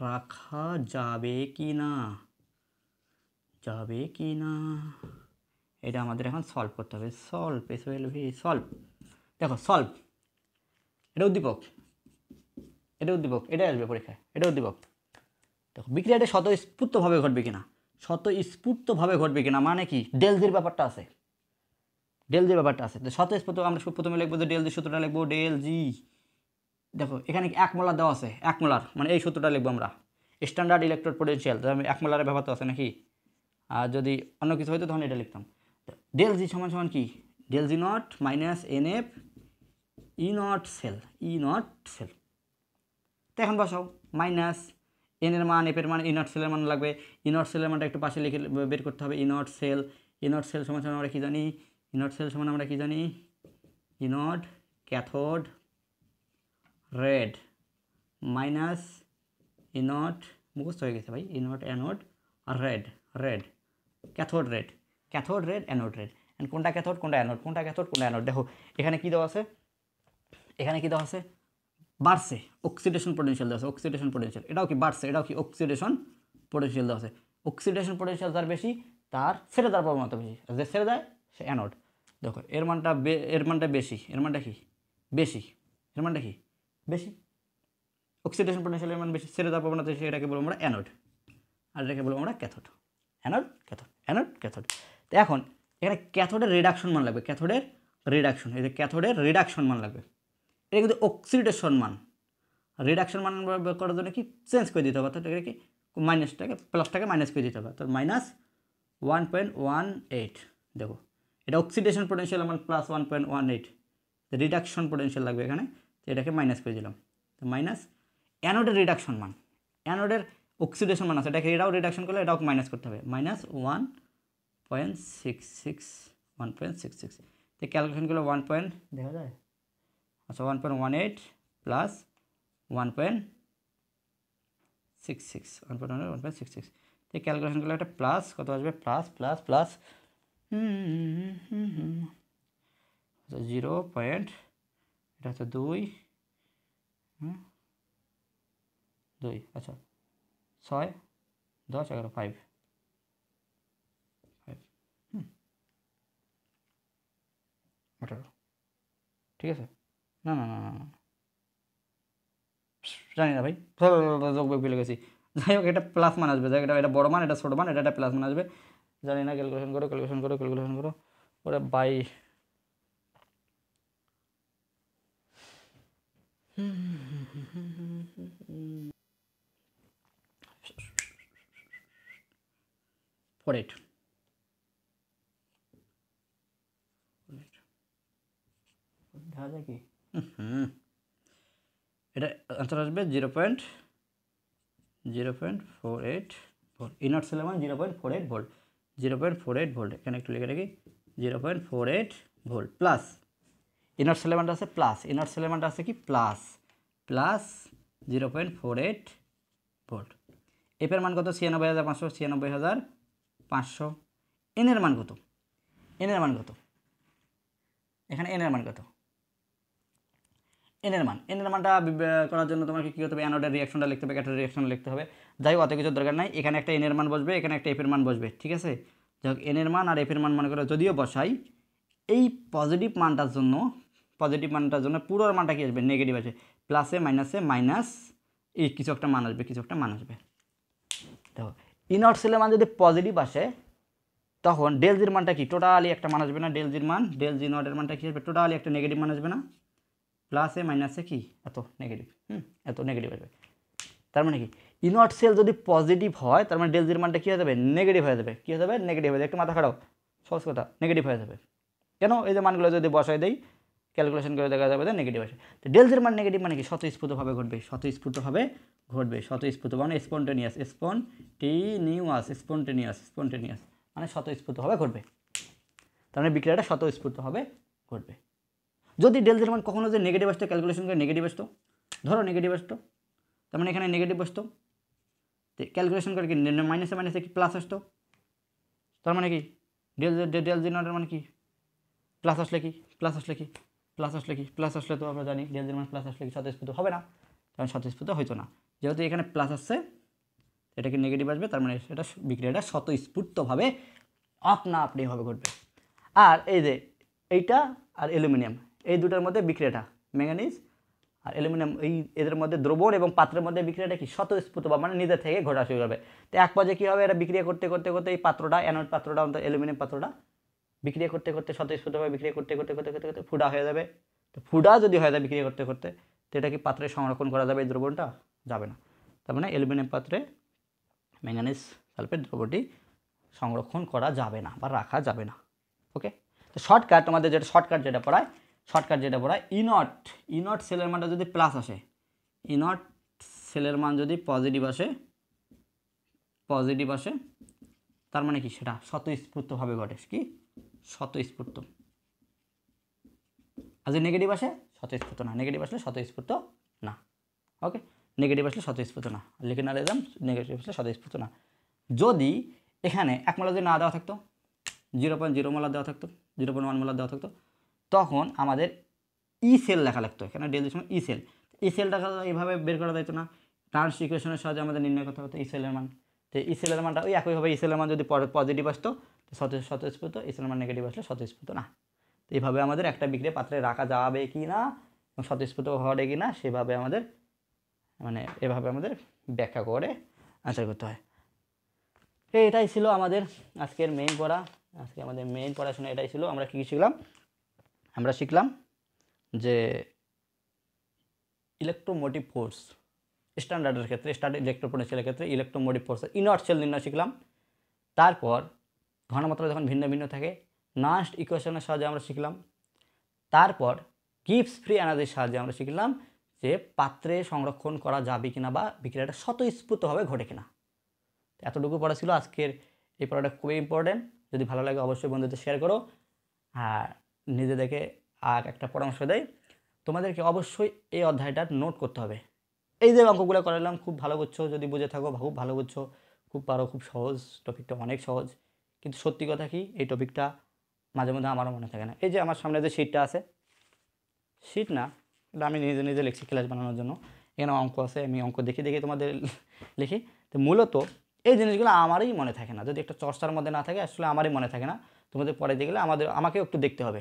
রাখা যাবে কি না এটা আমাদের এখন সলভ করতে হবে। সলভ দেখো সলভ এটা উদ্দীপক এটা আসবে পরীক্ষায়, এটা উদ্দীপক। দেখো বিক্রিয়াটা স্বতঃস্ফূর্তভাবে ঘটবে কিনা মানে কি ডেল জির ব্যাপারটা আছে, তো স্বতঃস্ফূর্ত আমরা প্রথমে লিখবো যে ডেল জি সূত্রটা লিখবো ডেল জি। দেখো এখানে 1 মোলার দেওয়া আছে, 1 মোলার মানে এই সূত্রটা লিখবো আমরা স্ট্যান্ডার্ড ইলেকট্রোড পোটেনশিয়াল, আমি 1 মোলারের ব্যাপার তো আছে নাকি। আর যদি অন্য কিছু হয়তো তখন এটা লিখতাম ডেল জি সমান কি del G not minus N F E not cell. তো এখন বসাও মাইনাস এন এর মান এফ এর মান ই নট সেলের মান লাগবে, ই নট সেলের মানটা একটু পাশে লিখে বের করতে হবে। ই নট সেল সমান আমরা কি জানি, E naught cathode red minus E naught মুখস্থ হয়ে গেছে ভাই, ই নট অ্যানোড আর red cathode red anode red. And কোনটা ক্যাথোড কোনটা অ্যানোড, দেখো এখানে কি দেওয়া আছে, বাড়ছে অক্সিডেশন পোটেনশিয়াল দেওয়া আছে, এটাও কি বাড়ছে, এটাও কি অক্সিডেশন পোটেনশিয়াল দেওয়া আছে। অক্সিডেশন পোটেনশিয়াল যার বেশি তার ছেড়ে দেওয়ার প্রবণতা বেশি, যে ছেড়ে দেয় সে অ্যানোড। দেখো এর মানটা বেশি, এর মানটা কি বেশি, অক্সিডেশন পোটেনশিয়ালের মান বেশি, ছেড়ে দেওয়ার প্রবণতা বেশি, এটাকে বলবো আমরা অ্যানোড, আর এটাকে বলবো আমরা ক্যাথোড। তো এখন এখানে ক্যাথোডের রিডাকশন মান লাগবে, এই যে ক্যাথোডের রিডাকশন মান লাগবে। এটা কিন্তু অক্সিডেশন মান, রিডাকশন মান করার জন্য কি চেঞ্জ করে দিতে হবে, অর্থাৎ এটা কি প্লাসটাকে মাইনাস করে দিতে হবে, অর্থাৎ -1.18। দেখো এটা অক্সিডেশন পোটেনশিয়াল মান +1.18, রিডাকশন পোটেনশিয়াল লাগবে এখানে, তো এটাকে মাইনাস করে দিলাম। তো মাইনাস অ্যানোডের রিডাকশন মান, অ্যানোডের অক্সিডেশন মান আছে, এটাকে এটাও রিডাকশন করলে এটাও মাইনাস করতে হবে, -1.66। তো ক্যালকুলেশন করলে দেখা যায়, আচ্ছা 1.18 প্লাস 1.66, তো ক্যালকুলেশন করলে একটা প্লাস কত আসবে, প্লাস 0.18 এটা হচ্ছে 2 2 আচ্ছা 6 10 11 5 18 ঠিক আছে না না না না না জানি না ভাই ভুলে গেছি যাই হোক এটা প্লাস মান আসবে, যাই এটা বড় মান, এটা ছোটো মান, এটা প্লাস মান আসবে, জানি না, ক্যালকুলেশন করো ক্যালকুলেশন করো ক্যালকুলেশন করো, ওরা বাই 48 দেখা যায় কি এটা আনসার আসবে 0.048 ভোল্ট। ইনট সেলের মান 0.48 ভোল্ট, 0.48 ভোল্ট, এখানে একটু লিখে রাখি 0.48 ভোল্ট প্লাস ইনট সেলের মানটা আছে প্লাস, ইনট সেলের মানটা আছে কি প্লাস 0.48 ভোল্ট। এফের মান কত 96,500, 96,500। এনের মান কত, এনের মান কত, এখানে এনের মান কত, এনের মানটা করার জন্য তোমাকে কী করতে হবে, অ্যানোডের রিয়াকশনটা লিখতে হবে, ক্যাথোডের রিয়াকশন লিখতে হবে, যাই হোক অত কিছু দরকার নাই, এখানে একটা এনের মান বসবে, এখানে একটা এফের মান বসবে, ঠিক আছে। যাই হোক এনের মান আর এফের মান মনে করে যদিও বসাই, এই পজিটিভ মানটার জন্য পুরোর মানটা কী আসবে, নেগেটিভ আসবে, প্লাসে মাইনাসে মাইনাস এই কিছু একটা মান আসবে, দেখো ইনট সেলের মান যদি পজিটিভ আসে তখন ডেল জির মানটা কি টোটালি একটা মান আসবে না, ডেল জি নটের মানটা কী আসবে, টোটালি একটা নেগেটিভ মান আসবে না, প্লাসে মাইনাসে কি এত নেগেটিভ, এত নেগেটিভ আসবে। তার মানে কি ইনট সেল যদি পজিটিভ হয় তার মানে ডেল জির মানটা কী হয়ে যাবে, নেগেটিভ হয়ে যাবে, কী হয়ে যাবে, নেগেটিভ হয়ে যাবে, একটু মাথা খাটাও, সহজ কথা, নেগেটিভ হয়ে যাবে। কেন, এই যে মানগুলো যদি বসাই দেই ক্যালকুলেশন করে দেখা যাবে যে নেগেটিভ আসে, তো ডেল জির মান নেগেটিভ মানে কি স্বতঃস্ফূর্তভাবে ঘটবে, মানে স্পন্টেনিয়াস মানে স্বতঃস্ফূর্তভাবে ঘটবে, তার মানে বিক্রিয়াটা স্বতঃস্ফূর্তভাবে ঘটবে। যদি ডেল জির মান কখনো যে নেগেটিভ আসতো, ক্যালকুলেশন করে নেগেটিভ আসতো, ধরো নেগেটিভ আসতো, তার মানে এখানে নেগেটিভ আসতো, ক্যালকুলেশন করে কি মাইনাসে মাইনাসে কি প্লাস আসতো, তার মানে কি ডেল জি নটের মানে কি প্লাস আসলে তো আমরা জানি ডেল জির মান প্লাস আসলে কি স্বতঃস্ফূর্ত হবে না, কারণ স্বতঃস্ফূর্ত হইতো না, যেহেতু এখানে প্লাস আসছে এটা কি নেগেটিভ আসবে, তার মানে এটা বিক্রিয়াটা স্বতঃস্ফূর্তভাবে আপনাআপনিভাবে ঘটবে। আর এই যে এইটা আর অ্যালুমিনিয়াম এই দুটার মধ্যে বিক্রিয়াটা, ম্যাঙ্গানিজ আর অ্যালুমিনিয়াম, এদের মধ্যে দ্রবণ এবং পাত্রের মধ্যে বিক্রিয়াটা কি স্বতঃস্ফূর্তভাবে মানে নিজে থেকে ঘটা শুরু হবে। তো এক পর্যায়ে কী হবে, এটা বিক্রিয়া করতে করতে করতে এই পাত্রটা, অ্যানোড পাত্রটা, অ্যালুমিনিয়াম পাত্রটা বিক্রিয়া করতে করতে স্বতঃস্ফূর্তভাবে বিক্রিয়া করতে করতে করতে করতে করতে ফুডা হয়ে যাবে। তো ফুডা যদি হয়ে যায় বিক্রিয়া করতে করতে, তো এটা কি পাত্রে সংরক্ষণ করা যাবে, এই দ্রবণটা যাবে না, তার মানে অ্যালুমিনিয়াম পাত্রে ম্যাঙ্গানিজ সালফেট দ্রবণটি সংরক্ষণ করা যাবে না বা রাখা যাবে না। ওকে, তো শর্টকাট তোমাদের যেটা শর্টকাট যেটা পড়ায় ইনট সেলের মানটা যদি প্লাস আসে, ইনট সেলের মান যদি পজিটিভ আসে তার মানে কি সেটা স্বতঃস্ফূর্তভাবে ঘটে, কি স্বতঃস্ফূর্ত, আর যদি নেগেটিভ আসে স্বতঃস্ফূর্ত না, নেগেটিভ আসলে স্বতঃস্ফূর্ত না। ওকে, নেগেটিভ আসলে স্বতঃস্ফূর্ত না, লিখে না দিলাম নেগেটিভ আসলে স্বতঃস্ফূর্ত না। যদি এখানে 1 মোলার যদি না দেওয়া থাকতো, 0.0 মোলার দেওয়া থাকতো, 0.1 মোলার দেওয়া থাকতো, তখন আমাদের ই সেল লেখা লাগতো, এখানে ডেল সময় ই সেলটা এইভাবে বের করা যাইতো না, ট্রান্স ইকুয়েশনের সাহায্যে আমাদের নির্ণয় করতে হতো ই সেলের মান। তো ই সেলের মানটা ওই একইভাবে ই সেলের মান যদি পজিটিভ আসতো স্বতঃস্ফূর্ত, ই সেলের মান নেগেটিভ আসলে স্বতঃস্ফূর্ত না। তো এইভাবে আমাদের একটা বিক্রিয়া পাত্রে রাখা যাবে কি না এবং স্বতঃস্ফূর্ত ঘটে কি না সেভাবে আমাদের এভাবে আমাদের ব্যাখ্যা করে আনসার করতে হয়। এটাই ছিল আমাদের আজকের মেইন পড়া, আমাদের মেইন পড়াশোনা এটাই ছিল। আমরা কী শিখলাম, আমরা শিখলাম যে ইলেকট্রোমোটিভ ফোর্স স্ট্যান্ডার্ডের ক্ষেত্রে, স্ট্যান্ডার্ড ইলেকট্রোপোটেনশিয়ালের ক্ষেত্রে ইলেকট্রোমোটিভ ফোর্স ইনট সেল নির্ণয় শিখলাম। তারপর ঘনমাত্রা যখন ভিন্ন ভিন্ন থাকে নাস্ট ইকুয়েশনের সাহায্যে আমরা শিখলাম। তারপর গিবস ফ্রি এনার্জির সাহায্যে আমরা শিখলাম যে পাত্রে সংরক্ষণ করা যাবে কিনা বা বিক্রিয়াটা স্বতঃস্ফূর্তভাবে ঘটে কিনা। এতটুকু পড়া ছিল আজকের এই পড়াটা, খুবই ইম্পর্টেন্ট। যদি ভালো লাগে অবশ্যই বন্ধুদের শেয়ার করো। আর নিজেদেরকে আর একটা পরামর্শ দেয়, তোমাদেরকে অবশ্যই এই অধ্যায়টা নোট করতে হবে। এই যে অঙ্কগুলো করালাম খুব ভালো বুঝছো, যদি বুঝে থাকো খুব ভালো বুঝছো, খুব পারো, খুব সহজ, টপিকটা অনেক সহজ। কিন্তু সত্যি কথা কি এই টপিকটা মাঝে মধ্যে আমারও মনে থাকে না। এই যে আমার সামনে যে শিটটা আছে, শিট না এটা আমি নিজে নিজে লিখছি ক্লাস বানানোর জন্য। এখানে অঙ্ক আছে, আমি অঙ্ক দেখে দেখে তোমাদের লিখি। তো মূলত এই জিনিসগুলো আমারই মনে থাকে না, যদি একটা চর্চার মধ্যে না থাকে আসলে আমারই মনে থাকে না। তোমাদের পরে দিয়ে গেলে আমাকেও একটু দেখতে হবে,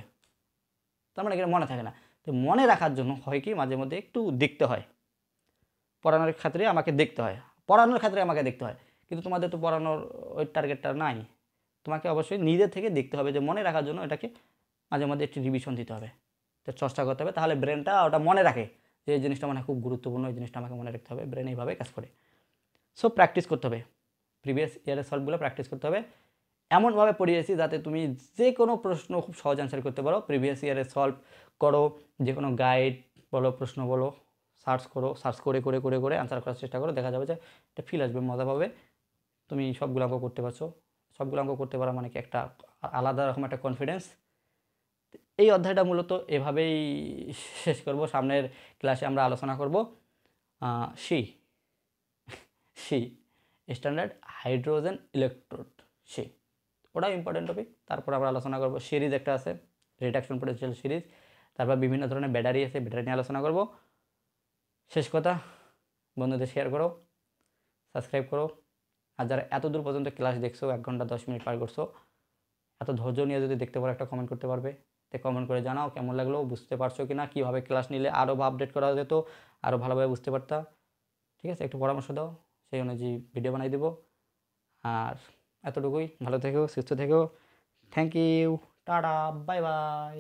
তার মানে এখানে মনে থাকে না। তো মনে রাখার জন্য হয় কি মাঝে মধ্যে একটু দেখতে হয়, পড়ানোর ক্ষেত্রে আমাকে দেখতে হয়, কিন্তু তোমাদের তো পড়ানোর ওই টার্গেটটা নাই। তোমাকে অবশ্যই নিজে থেকে দেখতে হবে যে মনে রাখার জন্য এটাকে মাঝে মধ্যে একটু রিভিশন দিতে হবে, তো চর্চা করতে হবে, তাহলে ব্রেনটা ওটা মনে রাখে যে এই জিনিসটা মানে খুব গুরুত্বপূর্ণ, এই জিনিসটা আমাকে মনে রাখতে হবে। ব্রেন এইভাবে কাজ করে। সো প্র্যাকটিস করতে হবে, প্রিভিয়াস ইয়ারের সলভগুলো প্র্যাকটিস করতে হবে। এমনভাবে পড়িয়েছি যাতে তুমি যে কোনো প্রশ্ন খুব সহজ অ্যান্সার করতে পারো। প্রিভিয়াস ইয়ারে সলভ করো, যে কোনো গাইড বলো, প্রশ্ন বলো, সার্চ করে করে করে করে অ্যান্সার করার চেষ্টা করো, দেখা যাবে যে একটা ফিল আসবে, মজা পাবে, তুমি সবগুলো অঙ্ক করতে পারছো। সবগুলো অঙ্ক করতে পারা মানে কি একটা আলাদা রকম একটা কনফিডেন্স। এই অধ্যায়টা মূলত এভাবেই শেষ করব। সামনের ক্লাসে আমরা আলোচনা করব C C standard hydrogen electrode, C ওটাও ইম্পর্টেন্ট টপিক। তারপর আমরা আলোচনা করব সিরিজ একটা আছে, রিডাকশন পোটেনশিয়াল সিরিজ। তারপর বিভিন্ন ধরনের ব্যাটারি আছে, ব্যাটারি নিয়ে আলোচনা করব। শেষ কথা, বন্ধুদের শেয়ার করো, সাবস্ক্রাইব করো। আর যারা এত দূর পর্যন্ত ক্লাস দেখছো, 1 ঘন্টা 10 মিনিট পার করছো, এত ধৈর্য নিয়ে যদি দেখতে পারো, একটা কমেন্ট করতে পারবে। তো কমেন্ট করে জানাও কেমন লাগলো, বুঝতে পারছো কি না, কীভাবে ক্লাস নিলে আরও আপডেট করা যেত, আরও ভালোভাবে বুঝতে পারতা। ঠিক আছে, একটু পরামর্শ দাও, সেই অনুযায়ী ভিডিও বানাই দেবো। আর এতটুকুই, ভালো থেকো, সুস্থ থেকো, thank you, tata, bye by.